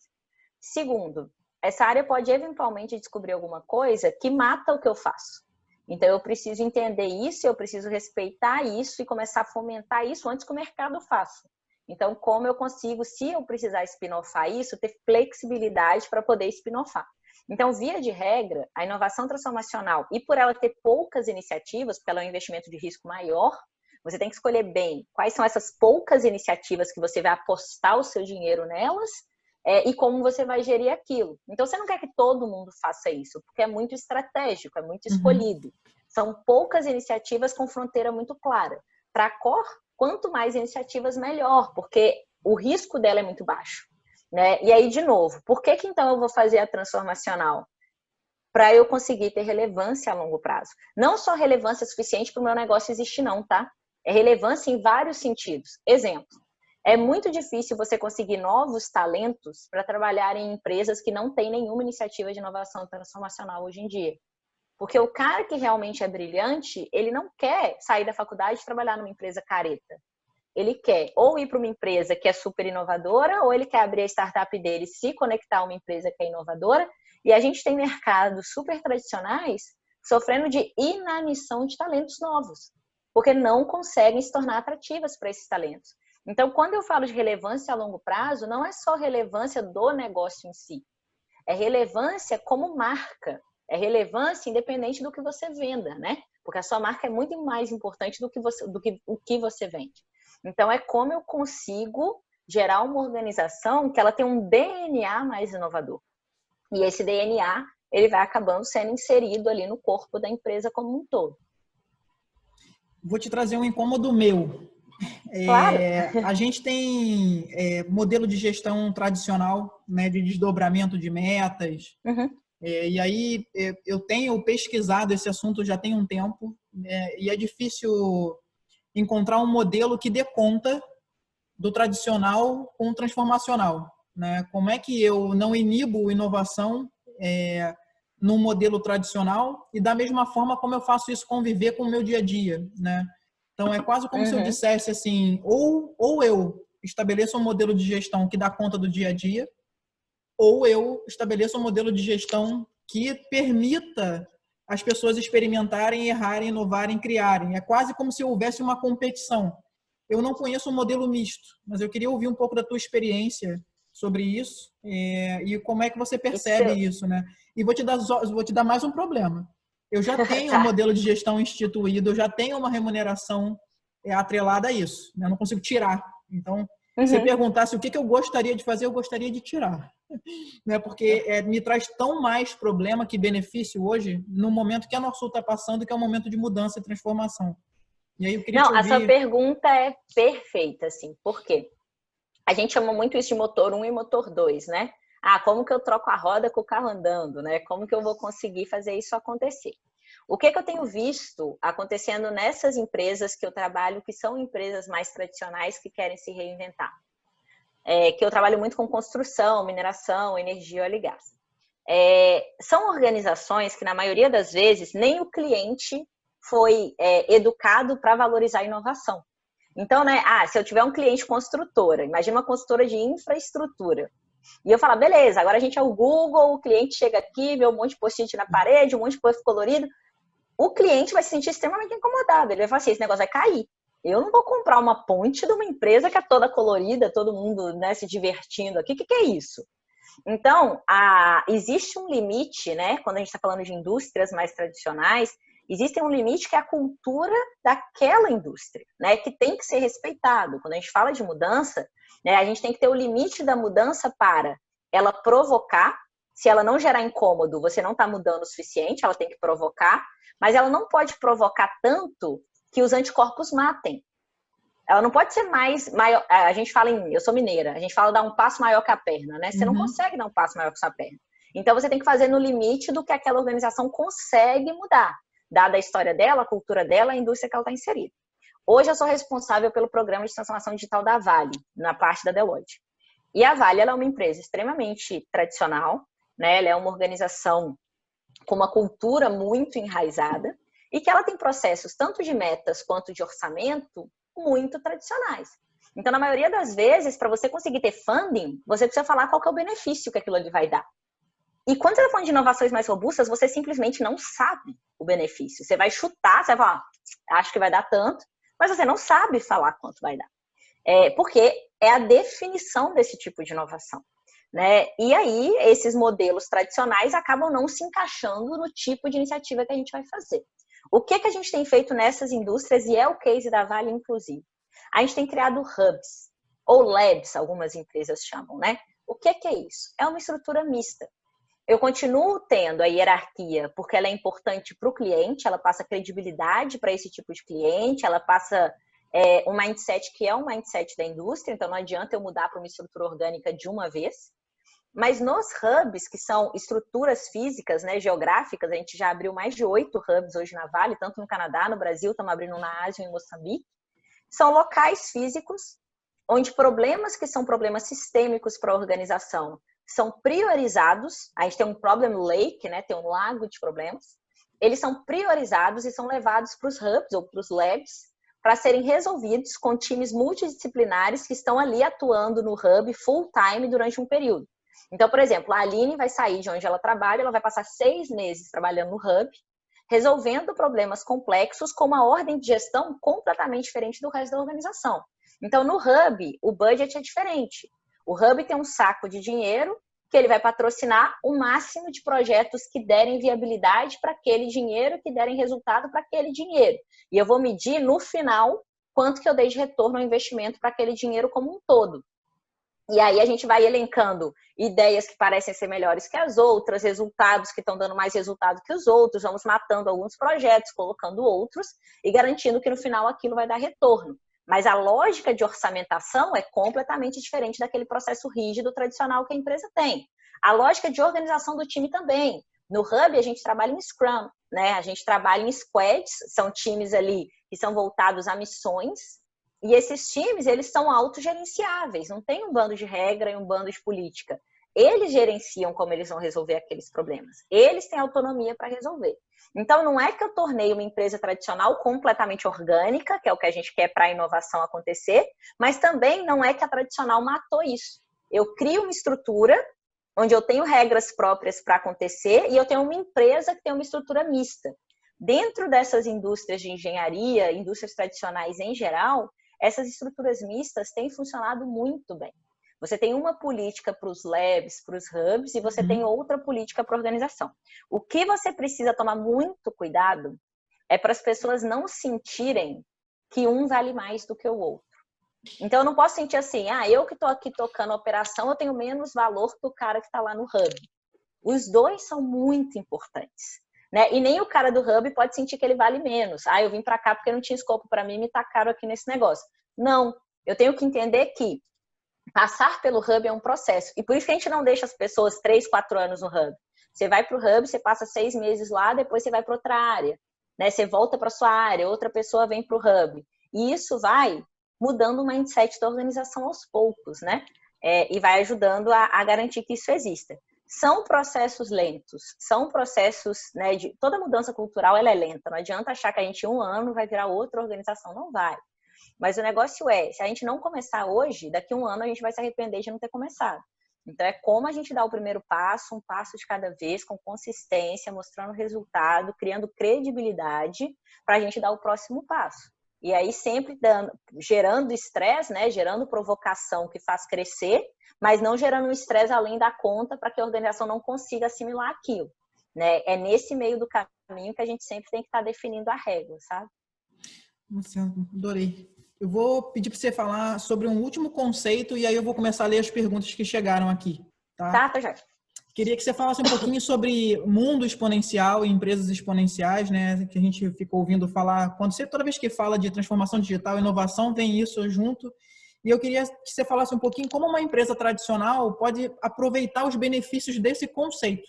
B: Segundo, essa área pode eventualmente descobrir alguma coisa que mata o que eu faço. Então, eu preciso entender isso, eu preciso respeitar isso e começar a fomentar isso antes que o mercado faça. Então, como eu consigo, se eu precisar spin-offar isso, ter flexibilidade para poder spin-offar. Então, via de regra, a inovação transformacional, e por ela ter poucas iniciativas, porque ela é um investimento de risco maior, você tem que escolher bem quais são essas poucas iniciativas que você vai apostar o seu dinheiro nelas, e como você vai gerir aquilo. Então, você não quer que todo mundo faça isso, porque é muito estratégico, é muito escolhido. São poucas iniciativas com fronteira muito clara. Para a core, quanto mais iniciativas, melhor, porque o risco dela é muito baixo, né? E aí, de novo, por que então eu vou fazer a transformacional? Para eu conseguir ter relevância a longo prazo. Não só relevância suficiente para o meu negócio existir, não, tá? É relevância em vários sentidos. Exemplo. É muito difícil você conseguir novos talentos para trabalhar em empresas que não têm nenhuma iniciativa de inovação transformacional hoje em dia. Porque o cara que realmente é brilhante, ele não quer sair da faculdade e trabalhar numa empresa careta. Ele quer ou ir para uma empresa que é super inovadora, ou ele quer abrir a startup dele, se conectar a uma empresa que é inovadora. E a gente tem mercados super tradicionais sofrendo de inanição de talentos novos, porque não conseguem se tornar atrativas para esses talentos. Então, quando eu falo de relevância a longo prazo, não é só relevância do negócio em si. É relevância como marca. É relevância independente do que você venda, né? Porque a sua marca é muito mais importante do que o que você vende. Então, é como eu consigo gerar uma organização que ela tem um DNA mais inovador. E esse DNA, ele vai acabando sendo inserido ali no corpo da empresa como um todo.
A: Vou te trazer um incômodo meu.
B: Claro.
A: A gente tem modelo de gestão tradicional, né, de desdobramento de metas.
B: Uhum,
A: E aí eu tenho pesquisado esse assunto já tem um tempo, né, e é difícil encontrar um modelo que dê conta do tradicional com o transformacional, né? Como é que eu não inibo inovação num modelo tradicional e da mesma forma como eu faço isso conviver com o meu dia a dia, né? Então é quase como se eu
B: uhum.
A: dissesse assim, ou eu estabeleço um modelo de gestão que dá conta do dia a dia, ou eu estabeleço um modelo de gestão que permita as pessoas experimentarem, errarem, inovarem, criarem. É quase como se houvesse uma competição. Eu não conheço um modelo misto, mas eu queria ouvir um pouco da tua experiência sobre isso e como é que você percebe
B: Isso,
A: isso, né? E vou te dar mais um problema. Eu já tenho um
B: tá.
A: modelo de gestão instituído, eu já tenho uma remuneração atrelada a isso, né? Eu não consigo tirar. Então, se você
B: Uhum.
A: perguntasse o que eu gostaria de fazer, eu gostaria de tirar, né? Porque me traz tão mais problema que benefício hoje, no momento que a Norsul está passando, que é um momento de mudança e transformação. E aí eu queria te
B: Não, a sua
A: ouvir.
B: pergunta é perfeita, assim. Por quê? A gente chama muito isso de motor um e motor 2, né? Ah, como que eu troco a roda com o carro andando, né? Como que eu vou conseguir fazer isso acontecer? O que eu tenho visto acontecendo nessas empresas que eu trabalho, que são empresas mais tradicionais que querem se reinventar? Que eu trabalho muito com construção, mineração, energia, óleo e gás. São organizações que, na maioria das vezes, nem o cliente foi educado para valorizar a inovação. Então, né, se eu tiver um cliente construtora, imagina uma construtora de infraestrutura, e eu falar, beleza, agora a gente é o Google, o cliente chega aqui, vê um monte de post-it na parede, um monte de post colorido, o cliente vai se sentir extremamente incomodado, ele vai falar assim, esse negócio vai cair. Eu não vou comprar uma ponte de uma empresa que é toda colorida, todo mundo, né, se divertindo aqui, o que é isso? Então, existe um limite, né? Quando a gente está falando de indústrias mais tradicionais, existe um limite que é a cultura daquela indústria, né? Que tem que ser respeitado. Quando a gente fala de mudança, né, a gente tem que ter o limite da mudança para ela provocar. Se ela não gerar incômodo, você não está mudando o suficiente, ela tem que provocar, mas ela não pode provocar tanto que os anticorpos matem. Ela não pode ser mais maior. A gente fala eu sou mineira, a gente fala dar um passo maior que a perna, né? Você não
A: Uhum.
B: consegue dar um passo maior que a sua perna. Então você tem que fazer no limite do que aquela organização consegue mudar, dada a história dela, a cultura dela, a indústria que ela está inserida. Hoje eu sou responsável pelo programa de transformação digital da Vale, na parte da Deloitte. E a Vale ela é uma empresa extremamente tradicional, né? Ela é uma organização com uma cultura muito enraizada e que ela tem processos tanto de metas quanto de orçamento muito tradicionais. Então, na maioria das vezes, para você conseguir ter funding, você precisa falar qual que é o benefício que aquilo ali vai dar. E quando você está falando de inovações mais robustas, você simplesmente não sabe o benefício. Você vai chutar, você vai falar, acho que vai dar tanto, mas você não sabe falar quanto vai dar. Porque é a definição desse tipo de inovação. Né? E aí, esses modelos tradicionais acabam não se encaixando no tipo de iniciativa que a gente vai fazer. O que a gente tem feito nessas indústrias, e é o case da Vale, inclusive? A gente tem criado hubs, ou labs, algumas empresas chamam, né? O que é isso? É uma estrutura mista. Eu continuo tendo a hierarquia, porque ela é importante para o cliente, ela passa credibilidade para esse tipo de cliente, ela passa um mindset que é um mindset da indústria, então não adianta eu mudar para uma estrutura orgânica de uma vez. Mas nos hubs, que são estruturas físicas, né, geográficas, a gente já abriu mais de 8 hubs hoje na Vale, tanto no Canadá, no Brasil, estamos abrindo na Ásia e em Moçambique. São locais físicos onde problemas que são problemas sistêmicos para a organização são priorizados. A gente tem um problem lake, né, tem um lago de problemas. Eles são priorizados e são levados para os hubs ou para os labs para serem resolvidos com times multidisciplinares que estão ali atuando no hub full time durante um período. Então, por exemplo, a Aline vai sair de onde ela trabalha, ela vai passar 6 meses trabalhando no hub, resolvendo problemas complexos com uma ordem de gestão completamente diferente do resto da organização. Então, no hub, o budget é diferente. O hub tem um saco de dinheiro que ele vai patrocinar o máximo de projetos que derem viabilidade para aquele dinheiro, que derem resultado para aquele dinheiro. E eu vou medir, no final, quanto que eu dei de retorno ao investimento para aquele dinheiro como um todo. E aí a gente vai elencando ideias que parecem ser melhores que as outras, resultados que estão dando mais resultado que os outros, vamos matando alguns projetos, colocando outros e garantindo que no final aquilo vai dar retorno. Mas a lógica de orçamentação é completamente diferente daquele processo rígido tradicional que a empresa tem. A lógica de organização do time também. No Hub, a gente trabalha em Scrum, né? A gente trabalha em squads, são times ali que são voltados a missões, e esses times, eles são autogerenciáveis, não tem um bando de regra e um bando de política. Eles gerenciam como eles vão resolver aqueles problemas. Eles têm autonomia para resolver. Então, não é que eu tornei uma empresa tradicional completamente orgânica, que é o que a gente quer para a inovação acontecer, mas também não é que a tradicional matou isso. Eu crio uma estrutura onde eu tenho regras próprias para acontecer e eu tenho uma empresa que tem uma estrutura mista. Dentro dessas indústrias de engenharia, indústrias tradicionais em geral, essas estruturas mistas têm funcionado muito bem. Você tem uma política para os labs, para os hubs, e você tem outra política para a organização. O que você precisa tomar muito cuidado é para as pessoas não sentirem que um vale mais do que o outro. Então, eu não posso sentir assim, eu que estou aqui tocando a operação, eu tenho menos valor que o cara que está lá no hub. Os dois são muito importantes, né? E nem o cara do hub pode sentir que ele vale menos. Eu vim para cá porque não tinha escopo para mim, me tacaram aqui nesse negócio. Não, eu tenho que entender que passar pelo hub é um processo. E por isso que a gente não deixa as pessoas 3, 4 anos no hub. Você vai para o hub, você passa 6 meses lá, depois você vai para outra área, né? Você volta para sua área, outra pessoa vem para o hub. E isso vai mudando o mindset da organização aos poucos, né? E vai ajudando a garantir que isso exista. São processos lentos, são processos, né, toda mudança cultural ela é lenta. Não adianta achar que a gente em um ano vai virar outra organização, não vai. Mas o negócio se a gente não começar hoje, daqui a um ano a gente vai se arrepender de não ter começado. Então é como a gente dá o primeiro passo, um passo de cada vez, com consistência, mostrando resultado, criando credibilidade para a gente dar o próximo passo. E aí sempre gerando estresse, né? Gerando provocação que faz crescer, mas não gerando um estresse além da conta para que a organização não consiga assimilar aquilo, né? É nesse meio do caminho que a gente sempre tem que estar definindo a régua, sabe?
A: Nossa, adorei. Eu vou pedir para você falar sobre um último conceito e aí eu vou começar a ler as perguntas que chegaram aqui, tá?
B: Tá, já.
A: Queria que você falasse um pouquinho sobre mundo exponencial e empresas exponenciais, né? Que a gente ficou ouvindo falar. Toda vez que fala de transformação digital e inovação, vem isso junto. E eu queria que você falasse um pouquinho como uma empresa tradicional pode aproveitar os benefícios desse conceito.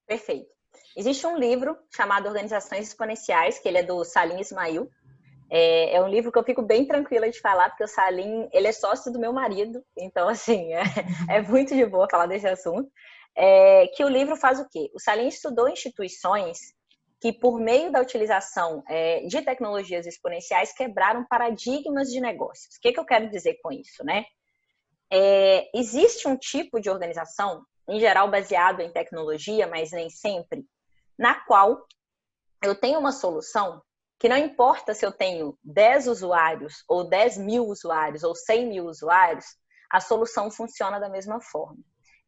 B: Perfeito. Existe um livro chamado Organizações Exponenciais, que ele é do Salim Ismail. É um livro que eu fico bem tranquila de falar, porque o Salim, ele é sócio do meu marido, então, assim, é muito de boa falar desse assunto. Que o livro faz o quê? O Salim estudou instituições que, por meio da utilização de tecnologias exponenciais, quebraram paradigmas de negócios. O que eu quero dizer com isso, né? Existe um tipo de organização, em geral baseado em tecnologia, mas nem sempre, na qual eu tenho uma solução que não importa se eu tenho 10 usuários, ou 10 mil usuários, ou 100 mil usuários, a solução funciona da mesma forma.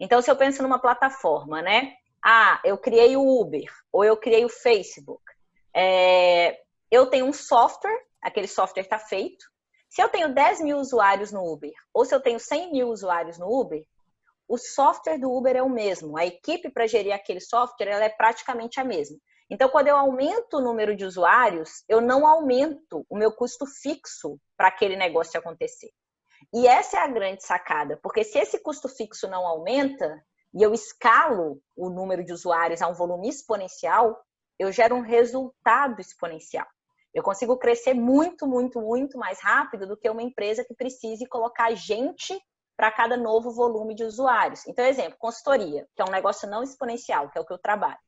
B: Então, se eu penso numa plataforma, né? Eu criei o Uber, ou eu criei o Facebook. Eu tenho um software, aquele software está feito. Se eu tenho 10 mil usuários no Uber, ou se eu tenho 100 mil usuários no Uber, o software do Uber é o mesmo. A equipe para gerir aquele software ela é praticamente a mesma. Então, quando eu aumento o número de usuários, eu não aumento o meu custo fixo para aquele negócio acontecer. E essa é a grande sacada, porque se esse custo fixo não aumenta e eu escalo o número de usuários a um volume exponencial, eu gero um resultado exponencial. Eu consigo crescer muito, muito, muito mais rápido do que uma empresa que precise colocar gente para cada novo volume de usuários. Então, exemplo, consultoria, que é um negócio não exponencial, que é o que eu trabalho.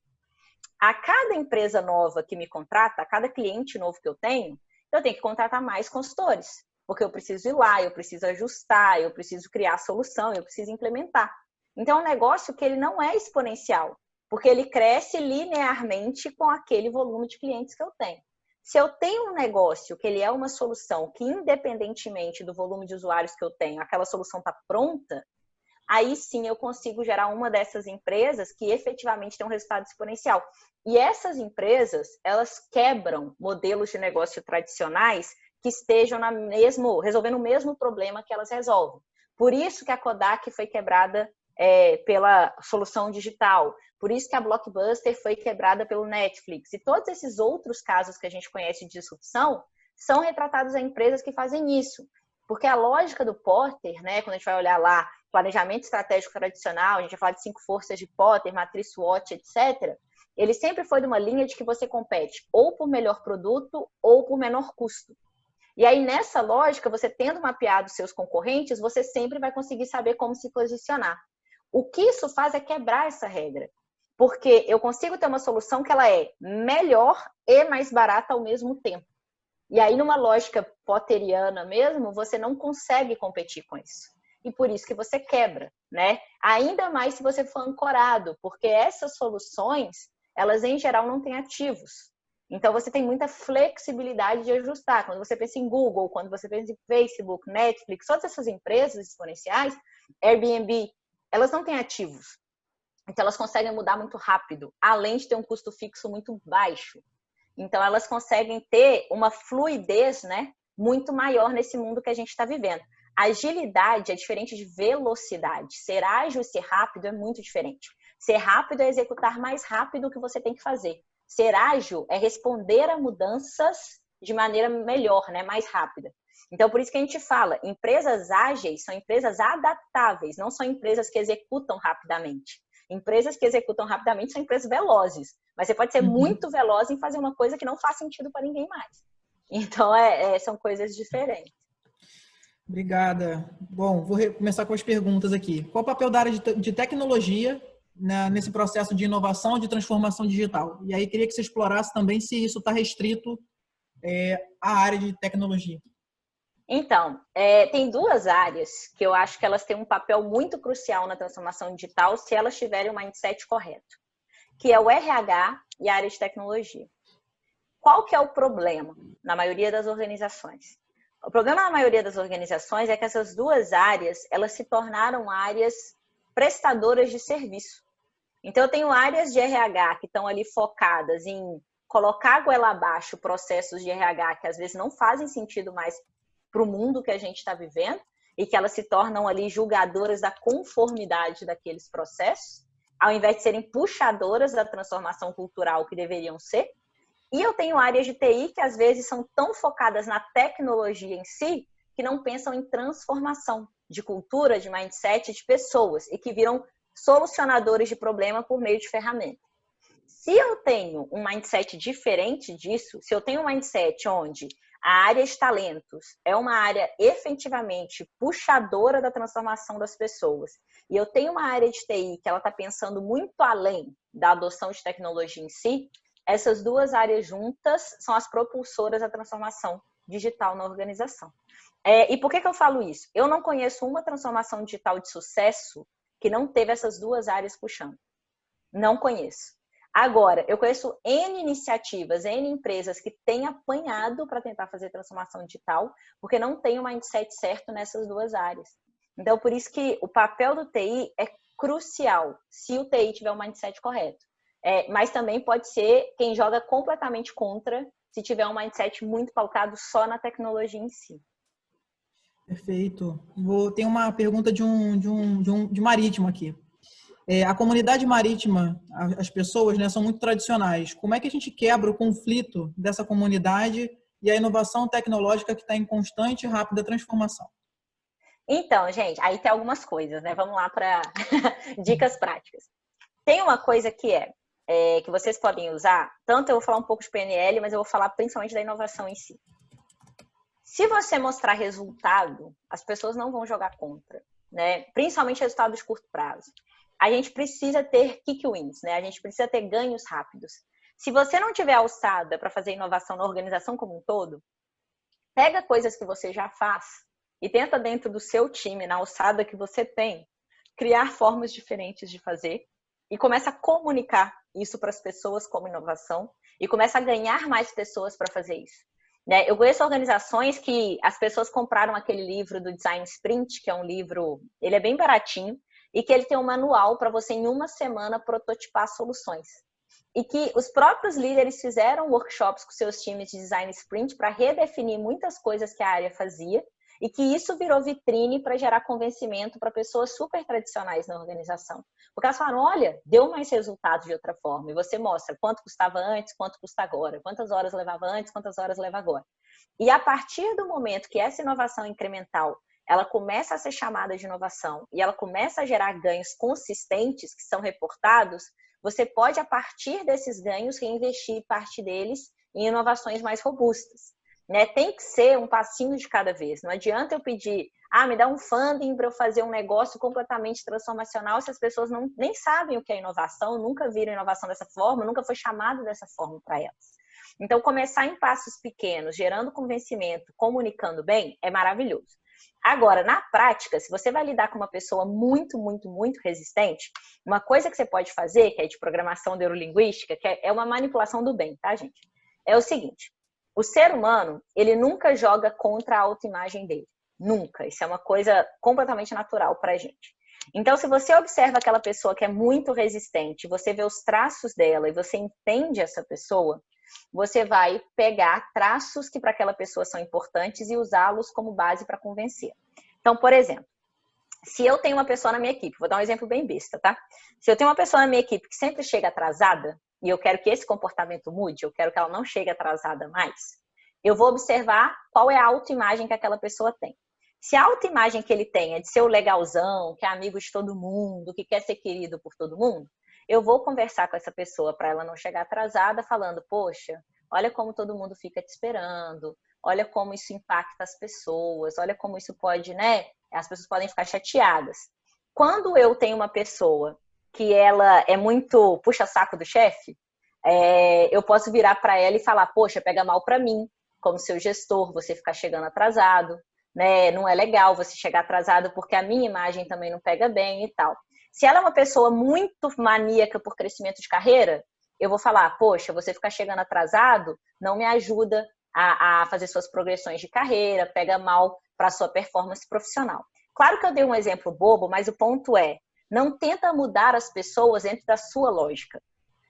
B: A cada empresa nova que me contrata, a cada cliente novo que eu tenho que contratar mais consultores. Porque eu preciso ir lá, eu preciso ajustar, eu preciso criar a solução, eu preciso implementar. Então, é um negócio que ele não é exponencial, porque ele cresce linearmente com aquele volume de clientes que eu tenho. Se eu tenho um negócio que ele é uma solução que, independentemente do volume de usuários que eu tenho, aquela solução está pronta, aí sim eu consigo gerar uma dessas empresas que efetivamente tem um resultado exponencial. E essas empresas, elas quebram modelos de negócio tradicionais que estejam resolvendo o mesmo problema que elas resolvem. Por isso que a Kodak foi quebrada pela solução digital. Por isso que a Blockbuster foi quebrada pelo Netflix. E todos esses outros casos que a gente conhece de disrupção são retratados em empresas que fazem isso. Porque a lógica do Porter, né, quando a gente vai olhar lá, planejamento estratégico tradicional, a gente vai falar de 5 forças de Porter, matriz SWOT, etc., ele sempre foi de uma linha de que você compete ou por melhor produto ou por menor custo. E aí, nessa lógica, você tendo mapeado seus concorrentes, você sempre vai conseguir saber como se posicionar. O que isso faz é quebrar essa regra. Porque eu consigo ter uma solução que ela é melhor e mais barata ao mesmo tempo. E aí, numa lógica potteriana mesmo, você não consegue competir com isso. E por isso que você quebra, né? Ainda mais se você for ancorado, porque essas soluções, elas em geral não têm ativos. Então, você tem muita flexibilidade de ajustar. Quando você pensa em Google, quando você pensa em Facebook, Netflix, todas essas empresas exponenciais, Airbnb, elas não têm ativos. Então, elas conseguem mudar muito rápido, além de ter um custo fixo muito baixo. Então, elas conseguem ter uma fluidez, né, muito maior nesse mundo que a gente está vivendo. Agilidade é diferente de velocidade. Ser ágil e ser rápido é muito diferente. Ser rápido é executar mais rápido o que você tem que fazer. Ser ágil é responder a mudanças de maneira melhor, né, mais rápida. Então, por isso que a gente fala, empresas ágeis são empresas adaptáveis, não são empresas que executam rapidamente. Empresas que executam rapidamente são empresas velozes, mas você pode ser muito veloz em fazer uma coisa que não faz sentido para ninguém mais. Então, são coisas diferentes.
A: Obrigada. Bom, vou começar com as perguntas aqui. Qual o papel da área de tecnologia, né, nesse processo de inovação, de transformação digital? E aí queria que você explorasse também se isso está restrito à área de tecnologia.
B: Então, tem duas áreas que eu acho que elas têm um papel muito crucial na transformação digital se elas tiverem o mindset correto, que é o RH e a área de tecnologia. Qual que é o problema na maioria das organizações? O problema na maioria das organizações é que essas duas áreas, elas se tornaram áreas prestadoras de serviço. Então, eu tenho áreas de RH que estão ali focadas em colocar goela abaixo processos de RH que às vezes não fazem sentido mais para o mundo que a gente está vivendo e que elas se tornam ali julgadoras da conformidade daqueles processos, ao invés de serem puxadoras da transformação cultural que deveriam ser. E eu tenho áreas de TI que às vezes são tão focadas na tecnologia em si que não pensam em transformação de cultura, de mindset, de pessoas e que viram solucionadores de problema por meio de ferramentas. Se eu tenho um mindset diferente disso, se eu tenho um mindset onde a área de talentos é uma área efetivamente puxadora da transformação das pessoas, e eu tenho uma área de TI que ela está pensando muito além da adoção de tecnologia em si, essas duas áreas juntas são as propulsoras da transformação digital na organização. E por que eu falo isso? Eu não conheço uma transformação digital de sucesso que não teve essas duas áreas puxando. Não conheço. Agora, eu conheço N iniciativas, N empresas que têm apanhado para tentar fazer transformação digital, porque não tem o mindset certo nessas duas áreas. Então, por isso que o papel do TI é crucial, se o TI tiver o mindset correto. Mas também pode ser quem joga completamente contra, se tiver um mindset muito pautado só na tecnologia em si.
A: Perfeito. Tem uma pergunta de marítimo aqui. A comunidade marítima, as pessoas, né, são muito tradicionais. Como é que a gente quebra o conflito dessa comunidade e a inovação tecnológica que está em constante e rápida transformação?
B: Então, gente, aí tem algumas coisas, né? Vamos lá para dicas práticas. Tem uma coisa que que vocês podem usar, tanto eu vou falar um pouco de PNL, mas eu vou falar principalmente da inovação em si. Se você mostrar resultado, as pessoas não vão jogar contra, né? Principalmente resultado de curto prazo. A gente precisa ter quick wins, né? A gente precisa ter ganhos rápidos. Se você não tiver alçada para fazer inovação na organização como um todo, pega coisas que você já faz e tenta dentro do seu time, na alçada que você tem, criar formas diferentes de fazer e começa a comunicar isso para as pessoas como inovação e começa a ganhar mais pessoas para fazer isso. Né? Eu conheço organizações que as pessoas compraram aquele livro do Design Sprint, que é um livro, ele é bem baratinho, e que ele tem um manual para você, em uma semana, prototipar soluções. E que os próprios líderes fizeram workshops com seus times de Design Sprint para redefinir muitas coisas que a área fazia E que isso virou vitrine para gerar convencimento para pessoas super tradicionais na organização. Porque elas falaram, olha, deu mais resultado de outra forma. E você mostra quanto custava antes, quanto custa agora. Quantas horas levava antes, quantas horas leva agora. E a partir do momento que essa inovação incremental ela começa a ser chamada de inovação e ela começa a gerar ganhos consistentes que são reportados, você pode, a partir desses ganhos, reinvestir parte deles em inovações mais robustas. Né? Tem que ser um passinho de cada vez. Não adianta eu pedir, me dá um funding para eu fazer um negócio completamente transformacional se as pessoas nem sabem o que é inovação, nunca viram inovação dessa forma, nunca foi chamado dessa forma para elas. Então, começar em passos pequenos, gerando convencimento, comunicando bem, é maravilhoso. Agora, na prática, se você vai lidar com uma pessoa muito, muito, muito resistente, uma coisa que você pode fazer, que é de programação neurolinguística, que é uma manipulação do bem, tá, gente? É o seguinte, o ser humano, ele nunca joga contra a autoimagem dele. Nunca. Isso é uma coisa completamente natural pra gente. Então, se você observa aquela pessoa que é muito resistente, você vê os traços dela e você entende essa pessoa, você vai pegar traços que para aquela pessoa são importantes e usá-los como base para convencer. Então, por exemplo, se eu tenho uma pessoa na minha equipe, vou dar um exemplo bem besta, tá? Se eu tenho uma pessoa na minha equipe que sempre chega atrasada, e eu quero que esse comportamento mude, eu quero que ela não chegue atrasada mais, eu vou observar qual é a autoimagem que aquela pessoa tem. Se a autoimagem que ele tem é de ser o legalzão, que é amigo de todo mundo, que quer ser querido por todo mundo, eu vou conversar com essa pessoa para ela não chegar atrasada, falando, poxa, olha como todo mundo fica te esperando, olha como isso impacta as pessoas, olha como isso pode, né? As pessoas podem ficar chateadas. Quando eu tenho uma pessoa que ela é muito puxa-saco do chefe, eu posso virar para ela e falar, poxa, pega mal para mim, como seu gestor, você ficar chegando atrasado, né? Não é legal você chegar atrasado porque a minha imagem também não pega bem e tal. Se ela é uma pessoa muito maníaca por crescimento de carreira, eu vou falar, poxa, você ficar chegando atrasado não me ajuda a fazer suas progressões de carreira, pega mal para a sua performance profissional. Claro que eu dei um exemplo bobo, mas o ponto é, não tenta mudar as pessoas dentro da sua lógica.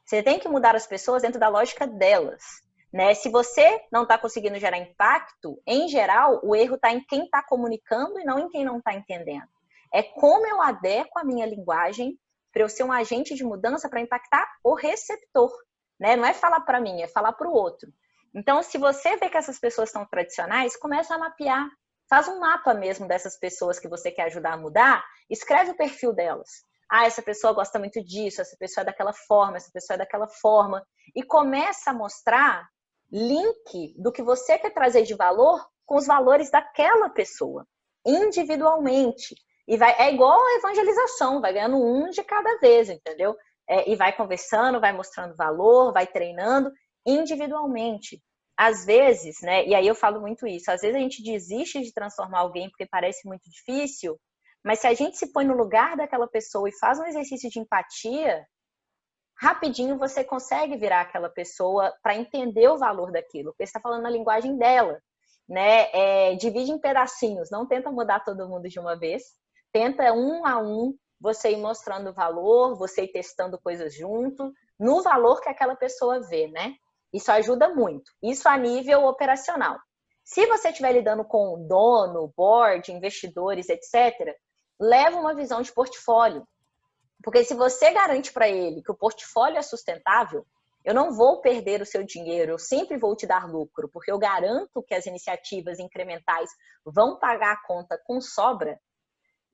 B: Você tem que mudar as pessoas dentro da lógica delas. Né? Se você não está conseguindo gerar impacto, em geral, o erro está em quem está comunicando e não em quem não está entendendo. É como eu adequo a minha linguagem para eu ser um agente de mudança para impactar o receptor. Né? Não é falar para mim, é falar para o outro. Então, se você vê que essas pessoas são tradicionais, começa a mapear. Faz um mapa mesmo dessas pessoas que você quer ajudar a mudar, escreve o perfil delas. Essa pessoa gosta muito disso, essa pessoa é daquela forma, essa pessoa é daquela forma. E começa a mostrar link do que você quer trazer de valor com os valores daquela pessoa, individualmente. E é igual a evangelização, vai ganhando um de cada vez, entendeu? E vai conversando, vai mostrando valor, vai treinando individualmente. Às vezes, né? E aí eu falo muito isso, às vezes a gente desiste de transformar alguém porque parece muito difícil, mas se a gente se põe no lugar daquela pessoa e faz um exercício de empatia, rapidinho você consegue virar aquela pessoa para entender o valor daquilo, porque você está falando na linguagem dela, né? Divide em pedacinhos, não tenta mudar todo mundo de uma vez, tenta um a um você ir mostrando o valor, você ir testando coisas junto, no valor que aquela pessoa vê, né? Isso ajuda muito, isso a nível operacional. Se você estiver lidando com dono, board, investidores, etc., leva uma visão de portfólio. Porque se você garante para ele que o portfólio é sustentável, eu não vou perder o seu dinheiro, eu sempre vou te dar lucro, porque eu garanto que as iniciativas incrementais vão pagar a conta com sobra.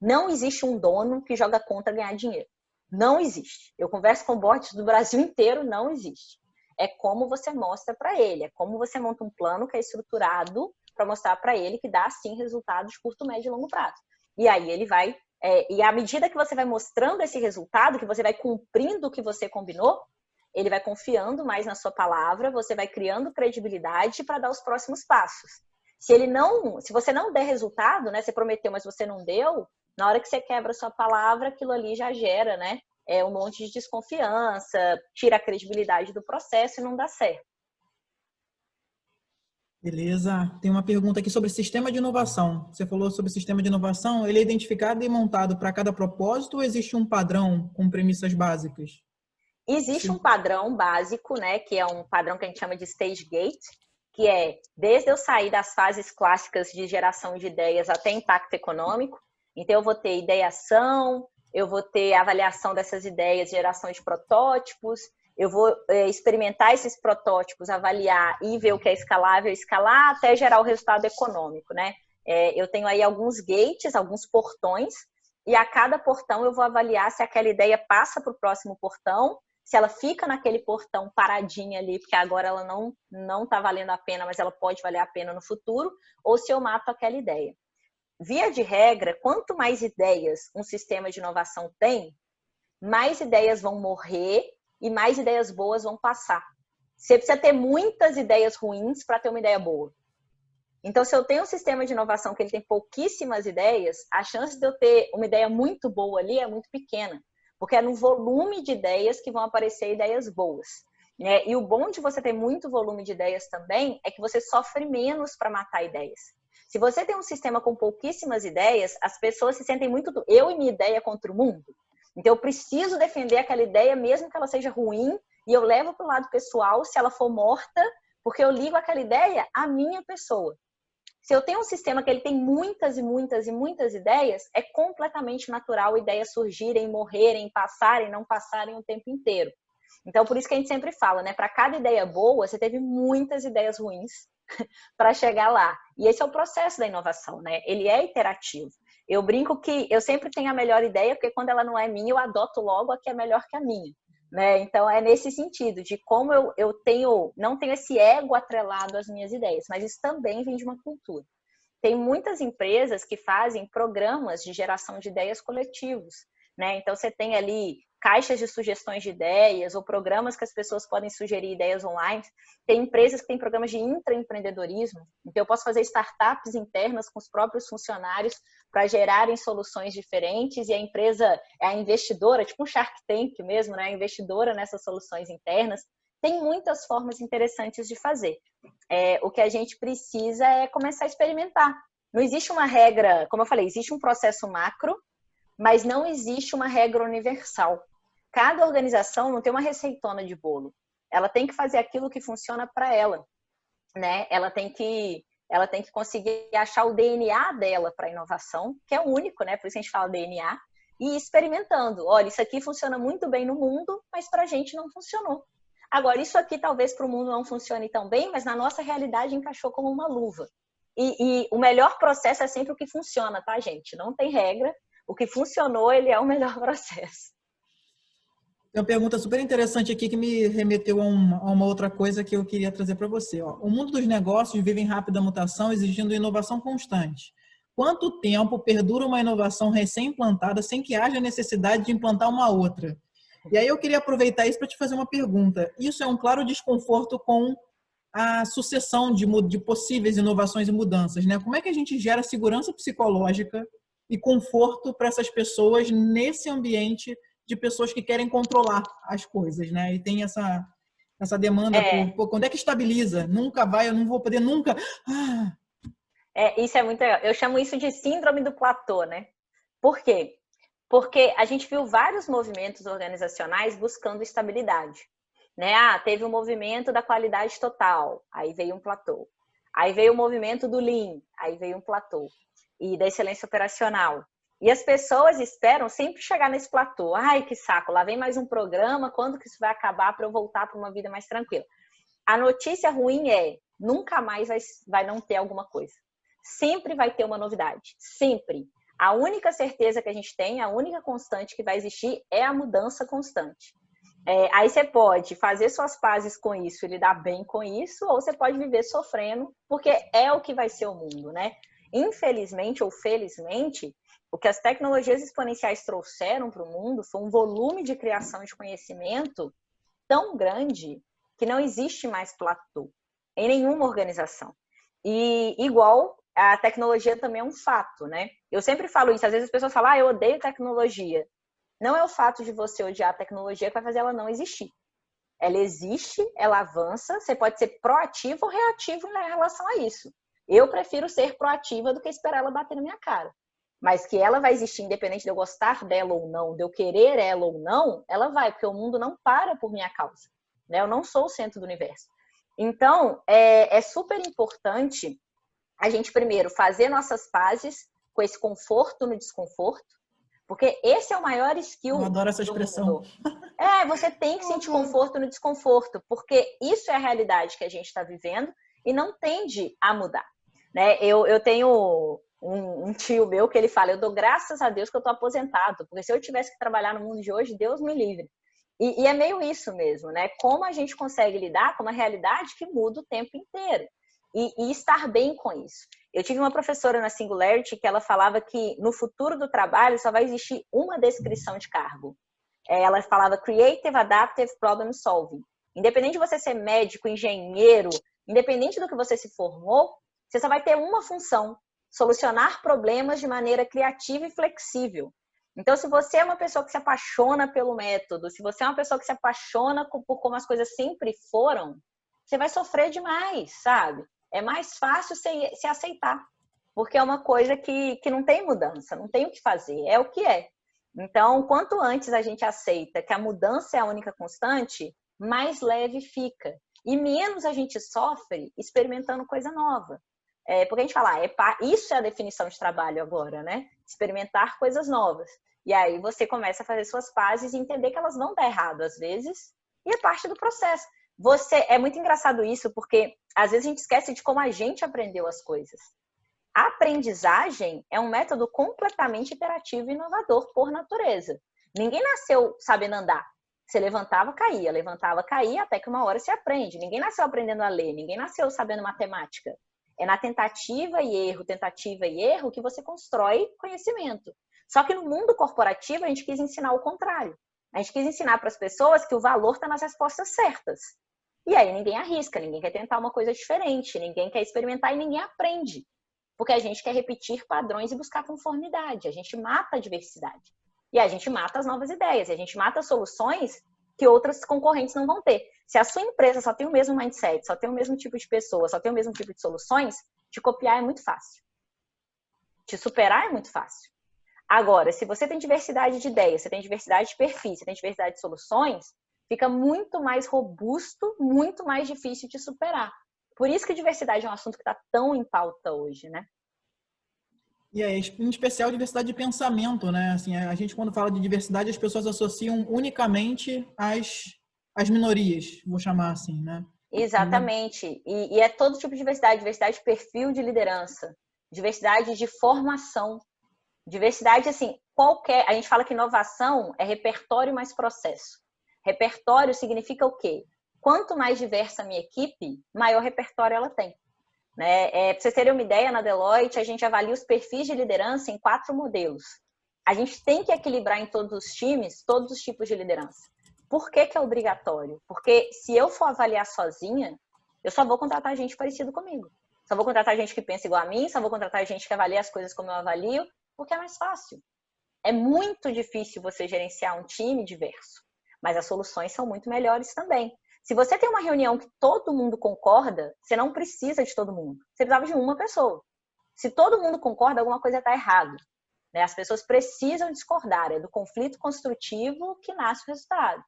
B: Não existe um dono que joga contra ganhar dinheiro. Não existe. Eu converso com boards do Brasil inteiro, não existe. É como você mostra para ele, é como você monta um plano que é estruturado para mostrar para ele que dá, sim, resultados de curto, médio e longo prazo. E aí ele vai... e à medida que você vai mostrando esse resultado, que você vai cumprindo o que você combinou, ele vai confiando mais na sua palavra, você vai criando credibilidade para dar os próximos passos. Se você não der resultado, né, você prometeu, mas você não deu, na hora que você quebra a sua palavra, aquilo ali já gera, né, um monte de desconfiança, tira a credibilidade do processo e não dá certo.
A: Beleza. Tem uma pergunta aqui sobre sistema de inovação. Você falou sobre sistema de inovação. Ele é identificado e montado para cada propósito ou existe um padrão com premissas básicas?
B: Existe um padrão básico, né, que é um padrão que a gente chama de stage gate, que é desde eu sair das fases clássicas de geração de ideias até impacto econômico. Então, eu vou ter ideação, eu vou ter avaliação dessas ideias, geração de protótipos, eu vou experimentar esses protótipos, avaliar e ver o que é escalável, escalar até gerar o resultado econômico, né? Eu tenho aí alguns gates, alguns portões, e a cada portão eu vou avaliar se aquela ideia passa para o próximo portão, se ela fica naquele portão paradinha ali, porque agora ela não está valendo a pena, mas ela pode valer a pena no futuro, ou se eu mato aquela ideia. Via de regra, quanto mais ideias um sistema de inovação tem, mais ideias vão morrer e mais ideias boas vão passar. Você precisa ter muitas ideias ruins para ter uma ideia boa. Então, se eu tenho um sistema de inovação que ele tem pouquíssimas ideias, a chance de eu ter uma ideia muito boa ali é muito pequena, porque é no volume de ideias que vão aparecer ideias boas. Né? E o bom de você ter muito volume de ideias também é que você sofre menos para matar ideias. Se você tem um sistema com pouquíssimas ideias, as pessoas se sentem muito eu e minha ideia contra o mundo. Então, eu preciso defender aquela ideia, mesmo que ela seja ruim, e eu levo para o lado pessoal se ela for morta, porque eu ligo aquela ideia à minha pessoa. Se eu tenho um sistema que ele tem muitas e muitas e muitas ideias, é completamente natural ideias surgirem, morrerem, passarem, não passarem o tempo inteiro. Então, por isso que a gente sempre fala, né? Para cada ideia boa, você teve muitas ideias ruins para chegar lá. E esse é o processo da inovação, né? Ele é iterativo. Eu brinco que eu sempre tenho a melhor ideia, porque quando ela não é minha, eu adoto logo a que é melhor que a minha. Né? Então, é nesse sentido, de como eu não tenho esse ego atrelado às minhas ideias, mas isso também vem de uma cultura. Tem muitas empresas que fazem programas de geração de ideias coletivos, né? Então, você tem ali caixas de sugestões de ideias ou programas que as pessoas podem sugerir ideias online. Tem empresas que têm programas de intraempreendedorismo. Então, eu posso fazer startups internas com os próprios funcionários para gerarem soluções diferentes e a empresa é a investidora, tipo um Shark Tank mesmo, né? A investidora nessas soluções internas. Tem muitas formas interessantes de fazer. O que a gente precisa é começar a experimentar. Não existe uma regra, como eu falei, existe um processo macro, mas não existe uma regra universal. Cada organização não tem uma receitona de bolo. Ela tem que fazer aquilo que funciona para ela, né? Ela tem que conseguir achar o DNA dela para a inovação, que é o único, né? Por isso a gente fala DNA, e ir experimentando. Olha, isso aqui funciona muito bem no mundo, mas para a gente não funcionou. Agora, isso aqui talvez para o mundo não funcione tão bem, mas na nossa realidade encaixou como uma luva. E o melhor processo é sempre o que funciona, tá, gente? Não tem regra. O que funcionou, ele é o melhor processo.
A: Tem uma pergunta super interessante aqui que me remeteu a uma outra coisa que eu queria trazer para você. Ó. O mundo dos negócios vive em rápida mutação, exigindo inovação constante. Quanto tempo perdura uma inovação recém-implantada sem que haja necessidade de implantar uma outra? E aí eu queria aproveitar isso para te fazer uma pergunta. Isso é um claro desconforto com a sucessão de possíveis inovações e mudanças, né? Como é que a gente gera segurança psicológica e conforto para essas pessoas nesse ambiente de pessoas que querem controlar as coisas, né? E tem essa demanda por quando é que estabiliza? Nunca vai, eu não vou poder nunca.
B: Isso é muito legal. Eu chamo isso de síndrome do platô, né? Por quê? Porque a gente viu vários movimentos organizacionais buscando estabilidade. Né? Teve o movimento da qualidade total, aí veio um platô. Aí veio o movimento do Lean, aí veio um platô. E da excelência operacional. E as pessoas esperam sempre chegar nesse platô. Ai, que saco, lá vem mais um programa, quando que isso vai acabar para eu voltar para uma vida mais tranquila? A notícia ruim é, nunca mais vai não ter alguma coisa. Sempre vai ter uma novidade, sempre. A única certeza que a gente tem, a única constante que vai existir é a mudança constante. Aí você pode fazer suas pazes com isso e lidar bem com isso, ou você pode viver sofrendo, porque é o que vai ser o mundo, né? Infelizmente ou felizmente, o que as tecnologias exponenciais trouxeram para o mundo foi um volume de criação de conhecimento tão grande que não existe mais platô em nenhuma organização. E igual a tecnologia também é um fato, né? Eu sempre falo isso, às vezes as pessoas falam, eu odeio tecnologia. Não é o fato de você odiar a tecnologia que vai fazer ela não existir. Ela existe, ela avança, você pode ser proativo ou reativo em relação a isso. Eu prefiro ser proativa do que esperar ela bater na minha cara. Mas que ela vai existir independente de eu gostar dela ou não, de eu querer ela ou não, ela vai, porque o mundo não para por minha causa. Né? Eu não sou o centro do universo. Então, é super importante a gente primeiro fazer nossas pazes com esse conforto no desconforto, porque esse é o maior skill.
A: Eu adoro essa expressão.
B: Você tem que sentir conforto no desconforto, porque isso é a realidade que a gente está vivendo e não tende a mudar. Né? Eu tenho um tio meu que ele fala, eu dou graças a Deus que eu estou aposentado, porque se eu tivesse que trabalhar no mundo de hoje, Deus me livre. E é meio isso mesmo, né? Como a gente consegue lidar com uma realidade que muda o tempo inteiro e estar bem com isso. Eu tive uma professora na Singularity que ela falava que no futuro do trabalho só vai existir uma descrição de cargo. Ela falava Creative Adaptive Problem Solving. Independente de você ser médico, engenheiro, independente do que você se formou, você só vai ter uma função: solucionar problemas de maneira criativa e flexível. Então, se você é uma pessoa que se apaixona pelo método, se você é uma pessoa que se apaixona por como as coisas sempre foram, você vai sofrer demais, sabe? É mais fácil se aceitar, porque é uma coisa que não tem mudança, não tem o que fazer, é o que é. Então, quanto antes a gente aceita que a mudança é a única constante, mais leve fica. E menos a gente sofre experimentando coisa nova. Porque a gente fala, isso é a definição de trabalho agora, né? Experimentar coisas novas. E aí você começa a fazer suas pazes e entender que elas vão dar errado às vezes, e é parte do processo. É muito engraçado isso, porque às vezes a gente esquece de como a gente aprendeu as coisas. A aprendizagem é um método completamente interativo e inovador por natureza. Ninguém nasceu sabendo andar. Você levantava, caía, até que uma hora se aprende. Ninguém nasceu aprendendo a ler, ninguém nasceu sabendo matemática. É na tentativa e erro que você constrói conhecimento. Só que no mundo corporativo a gente quis ensinar o contrário. A gente quis ensinar para as pessoas que o valor está nas respostas certas. E aí ninguém arrisca, ninguém quer tentar uma coisa diferente, ninguém quer experimentar e ninguém aprende. Porque a gente quer repetir padrões e buscar conformidade. A gente mata a diversidade. E a gente mata as novas ideias. E a gente mata soluções que outras concorrentes não vão ter. Se a sua empresa só tem o mesmo mindset, só tem o mesmo tipo de pessoa, só tem o mesmo tipo de soluções, te copiar é muito fácil. Te superar é muito fácil. Agora, se você tem diversidade de ideias, você tem diversidade de perfis, você tem diversidade de soluções, fica muito mais robusto, muito mais difícil de superar. Por isso que a diversidade é um assunto que está tão em pauta hoje, né?
A: E aí, em especial, diversidade de pensamento, né? Assim, a gente, quando fala de diversidade, as pessoas associam unicamente as minorias, vou chamar assim, né?
B: Exatamente. E é todo tipo de diversidade. Diversidade de perfil de liderança, diversidade de formação, diversidade, assim, qualquer... A gente fala que inovação é repertório mais processo. Repertório significa o quê? Quanto mais diversa a minha equipe, maior repertório ela tem. Né? Para vocês terem uma ideia, na Deloitte, a gente avalia os perfis de liderança em 4 modelos. A gente tem que equilibrar em todos os times, todos os tipos de liderança. Por que é obrigatório? Porque se eu for avaliar sozinha, eu só vou contratar gente parecida comigo. Só vou contratar gente que pensa igual a mim, só vou contratar gente que avalia as coisas como eu avalio, porque é mais fácil. É muito difícil você gerenciar um time diverso, mas as soluções são muito melhores também. Se você tem uma reunião que todo mundo concorda, você não precisa de todo mundo. Você precisava de uma pessoa. Se todo mundo concorda, alguma coisa está errada. Né? As pessoas precisam discordar. É do conflito construtivo que nasce o resultado.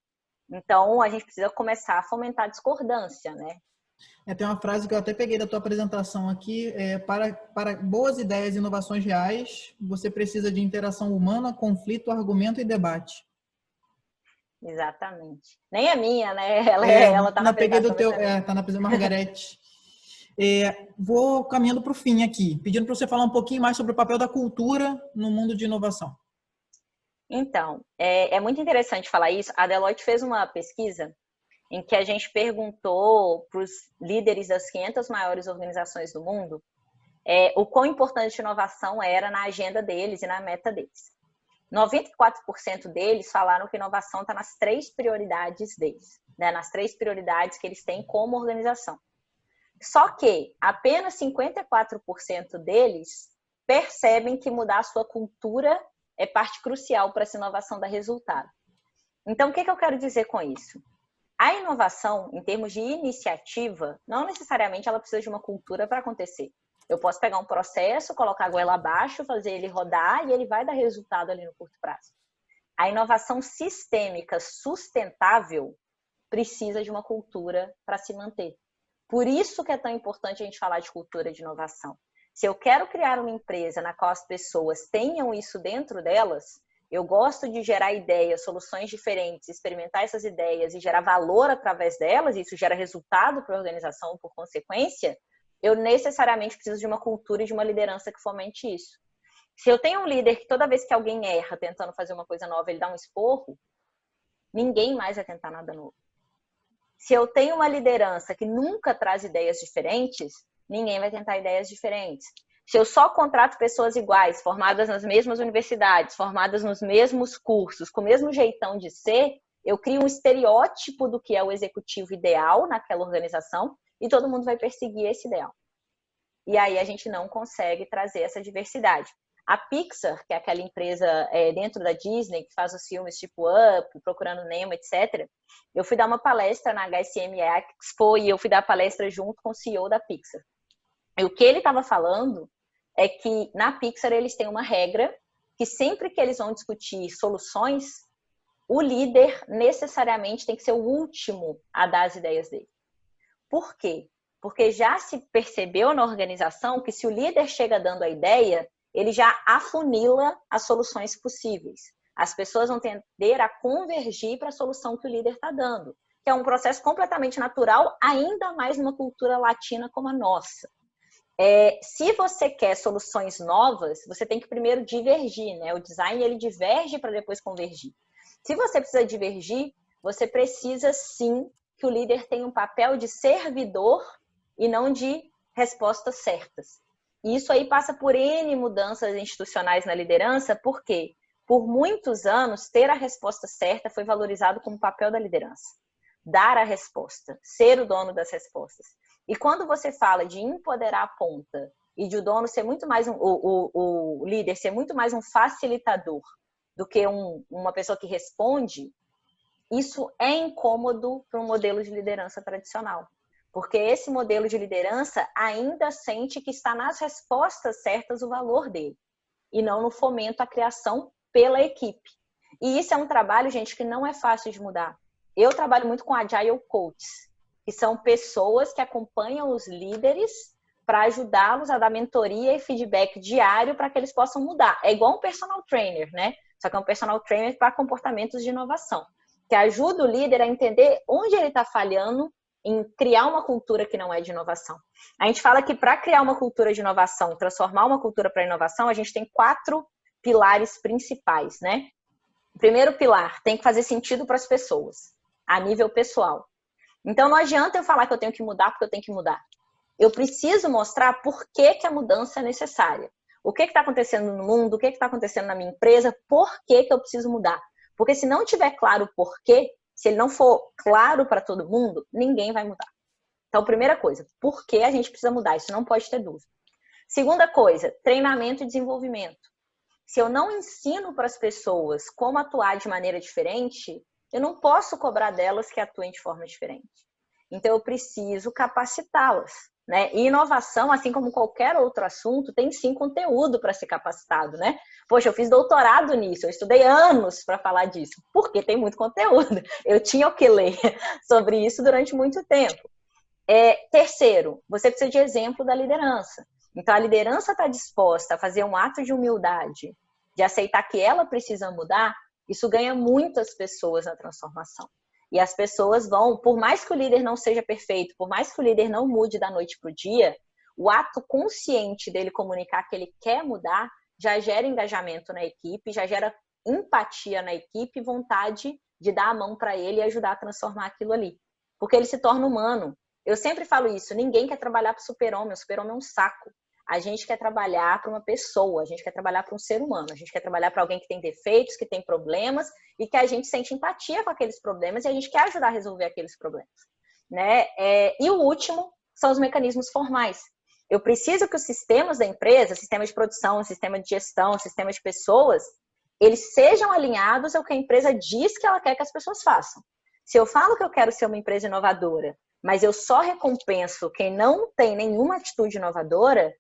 B: Então, a gente precisa começar a fomentar a discordância, né?
A: Tem uma frase que eu até peguei da tua apresentação aqui. Para boas ideias e inovações reais, você precisa de interação humana, conflito, argumento e debate.
B: Exatamente. Nem é minha, né? Ela tá na
A: peguei do
B: apresentação.
A: teu, tá na apresentação, Margarete. Vou caminhando para o fim aqui, pedindo para você falar um pouquinho mais sobre o papel da cultura no mundo de inovação.
B: Então, é muito interessante falar isso. A Deloitte fez uma pesquisa em que a gente perguntou para os líderes das 500 maiores organizações do mundo o quão importante a inovação era na agenda deles e na meta deles. 94% deles falaram que inovação está nas 3 prioridades deles, né? Nas 3 prioridades que eles têm como organização. Só que apenas 54% deles percebem que mudar a sua cultura é parte crucial para essa inovação dar resultado. Então, o que eu quero dizer com isso? A inovação, em termos de iniciativa, não necessariamente ela precisa de uma cultura para acontecer. Eu posso pegar um processo, colocar a goela abaixo, fazer ele rodar e ele vai dar resultado ali no curto prazo. A inovação sistêmica sustentável precisa de uma cultura para se manter. Por isso que é tão importante a gente falar de cultura de inovação. Se eu quero criar uma empresa na qual as pessoas tenham isso dentro delas, eu gosto de gerar ideias, soluções diferentes, experimentar essas ideias e gerar valor através delas, e isso gera resultado para a organização por consequência, eu necessariamente preciso de uma cultura e de uma liderança que fomente isso. Se eu tenho um líder que toda vez que alguém erra tentando fazer uma coisa nova, ele dá um esporro, ninguém mais vai tentar nada novo. Se eu tenho uma liderança que nunca traz ideias diferentes, ninguém vai tentar ideias diferentes. Se eu só contrato pessoas iguais, formadas nas mesmas universidades, formadas nos mesmos cursos, com o mesmo jeitão de ser, eu crio um estereótipo do que é o executivo ideal naquela organização e todo mundo vai perseguir esse ideal. E aí a gente não consegue trazer essa diversidade. A Pixar, que é aquela empresa dentro da Disney, que faz os filmes tipo Up, Procurando Nemo, etc. Eu fui dar uma palestra na HSM Expo e eu fui dar palestra junto com o CEO da Pixar. E o que ele estava falando é que na Pixar eles têm uma regra que sempre que eles vão discutir soluções, o líder necessariamente tem que ser o último a dar as ideias dele. Por quê? Porque já se percebeu na organização que se o líder chega dando a ideia, ele já afunila as soluções possíveis. As pessoas vão tender a convergir para a solução que o líder está dando, que é um processo completamente natural, ainda mais numa cultura latina como a nossa. Se você quer soluções novas, você tem que primeiro divergir, né? O design, ele diverge para depois convergir. Se você precisa divergir, você precisa sim que o líder tenha um papel de servidor e não de respostas certas. E isso aí passa por N mudanças institucionais na liderança, porque por muitos anos ter a resposta certa foi valorizado como papel da liderança. Dar a resposta, ser o dono das respostas. E quando você fala de empoderar a ponta e de o dono ser muito mais o líder ser muito mais um facilitador do que uma pessoa que responde, isso é incômodo para um modelo de liderança tradicional. Porque esse modelo de liderança ainda sente que está nas respostas certas o valor dele, e não no fomento à criação pela equipe. E isso é um trabalho, gente, que não é fácil de mudar. Eu trabalho muito com Agile Coaches, que são pessoas que acompanham os líderes para ajudá-los a dar mentoria e feedback diário para que eles possam mudar. É igual um personal trainer, né? Só que é um personal trainer para comportamentos de inovação, que ajuda o líder a entender onde ele está falhando em criar uma cultura que não é de inovação. A gente fala que para criar uma cultura de inovação, transformar uma cultura para inovação, a gente tem 4 pilares principais, né? O primeiro pilar, tem que fazer sentido para as pessoas, a nível pessoal. Então não adianta eu falar que eu tenho que mudar porque eu tenho que mudar. Eu preciso mostrar por que a mudança é necessária. O que está acontecendo no mundo, o que está acontecendo na minha empresa, por que eu preciso mudar. Porque se não tiver claro o porquê, se ele não for claro para todo mundo, ninguém vai mudar. Então, primeira coisa, por que a gente precisa mudar? Isso não pode ter dúvida. Segunda coisa, treinamento e desenvolvimento. Se eu não ensino para as pessoas como atuar de maneira diferente, eu não posso cobrar delas que atuem de forma diferente. Então, eu preciso capacitá-las, né? E inovação, assim como qualquer outro assunto, tem sim conteúdo para ser capacitado, né? Poxa, eu fiz doutorado nisso, eu estudei anos para falar disso, porque tem muito conteúdo. Eu tinha o que ler sobre isso durante muito tempo. Terceiro, você precisa de exemplo da liderança. Então, a liderança está disposta a fazer um ato de humildade, de aceitar que ela precisa mudar, isso ganha muitas pessoas na transformação. E as pessoas vão, por mais que o líder não seja perfeito, por mais que o líder não mude da noite para o dia, o ato consciente dele comunicar que ele quer mudar já gera engajamento na equipe, já gera empatia na equipe e vontade de dar a mão para ele e ajudar a transformar aquilo ali. Porque ele se torna humano. Eu sempre falo isso, ninguém quer trabalhar para o super-homem é um saco. A gente quer trabalhar para uma pessoa, a gente quer trabalhar para um ser humano, a gente quer trabalhar para alguém que tem defeitos, que tem problemas e que a gente sente empatia com aqueles problemas e a gente quer ajudar a resolver aqueles problemas, né? E o último são os mecanismos formais. Eu preciso que os sistemas da empresa, sistema de produção, sistema de gestão, sistema de pessoas, eles sejam alinhados ao que a empresa diz que ela quer que as pessoas façam. Se eu falo que eu quero ser uma empresa inovadora, mas eu só recompenso quem não tem nenhuma atitude inovadora,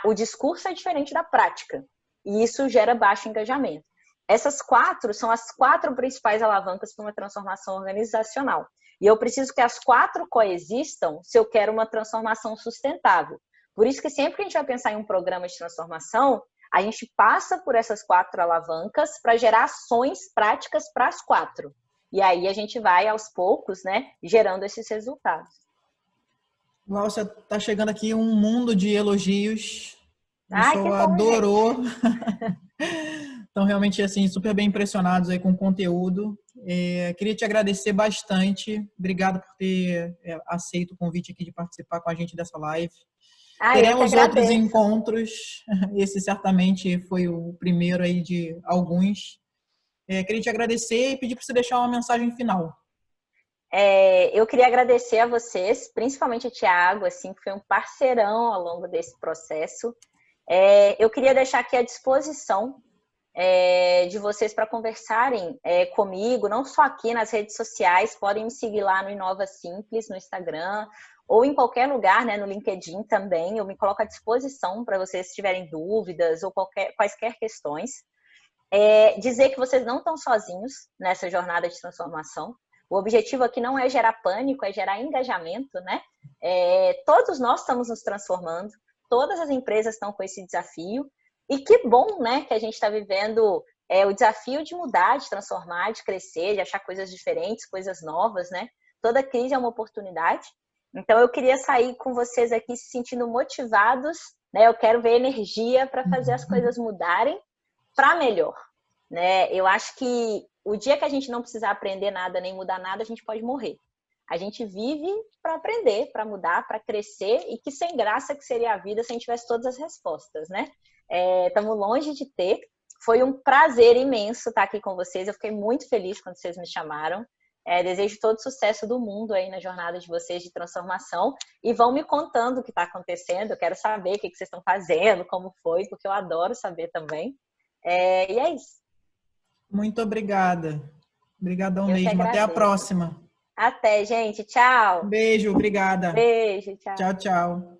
B: o discurso é diferente da prática. E isso gera baixo engajamento. Essas 4 são as 4 principais alavancas para uma transformação organizacional. E eu preciso que as 4 coexistam se eu quero uma transformação sustentável. Por isso que sempre que a gente vai pensar em um programa de transformação, a gente passa por essas 4 alavancas para gerar ações práticas para as 4. E aí a gente vai, aos poucos, né, gerando esses resultados.
A: Glaucia, tá chegando aqui um mundo de elogios. O
B: Ai, que
A: pessoal
B: bom,
A: adorou.
B: gente.
A: Estão realmente assim super bem impressionados aí com o conteúdo. Queria te agradecer bastante. Obrigado por ter aceito o convite aqui de participar com a gente dessa live.
B: Ah, eu que
A: Teremos outros
B: agradeço.
A: encontros. Esse certamente foi o primeiro aí de alguns. Queria te agradecer e pedir para você deixar uma mensagem final.
B: Eu queria agradecer a vocês, principalmente o Thiago, assim, que foi um parceirão ao longo desse processo. Eu queria deixar aqui à disposição de vocês para conversarem comigo, não só aqui nas redes sociais, podem me seguir lá no Inova Simples, no Instagram, ou em qualquer lugar, né, no LinkedIn também. Eu me coloco à disposição para vocês se tiverem dúvidas ou quaisquer questões. Dizer que vocês não estão sozinhos nessa jornada de transformação. O objetivo aqui não é gerar pânico, é gerar engajamento, né? Todos nós estamos nos transformando, todas as empresas estão com esse desafio, e que bom, né, que a gente está vivendo o desafio de mudar, de transformar, de crescer, de achar coisas diferentes, coisas novas, né? Toda crise é uma oportunidade. Então, eu queria sair com vocês aqui se sentindo motivados, né? Eu quero ver energia para fazer as coisas mudarem para melhor, né? Eu acho que o dia que a gente não precisar aprender nada nem mudar nada, a gente pode morrer. A gente vive para aprender, para mudar, para crescer, e que sem graça que seria a vida se a gente tivesse todas as respostas, né? Estamos longe de ter. Foi um prazer imenso estar aqui com vocês. Eu fiquei muito feliz quando vocês me chamaram. Desejo todo sucesso do mundo aí na jornada de vocês de transformação, e vão me contando o que está acontecendo. Eu quero saber o que vocês estão fazendo, como foi, porque eu adoro saber também. E é isso.
A: Muito obrigada. Obrigadão
B: Eu que
A: mesmo. Até a
B: agradeço.
A: próxima.
B: Até, gente. Tchau.
A: Beijo, obrigada.
B: Beijo, tchau.
A: Tchau, tchau.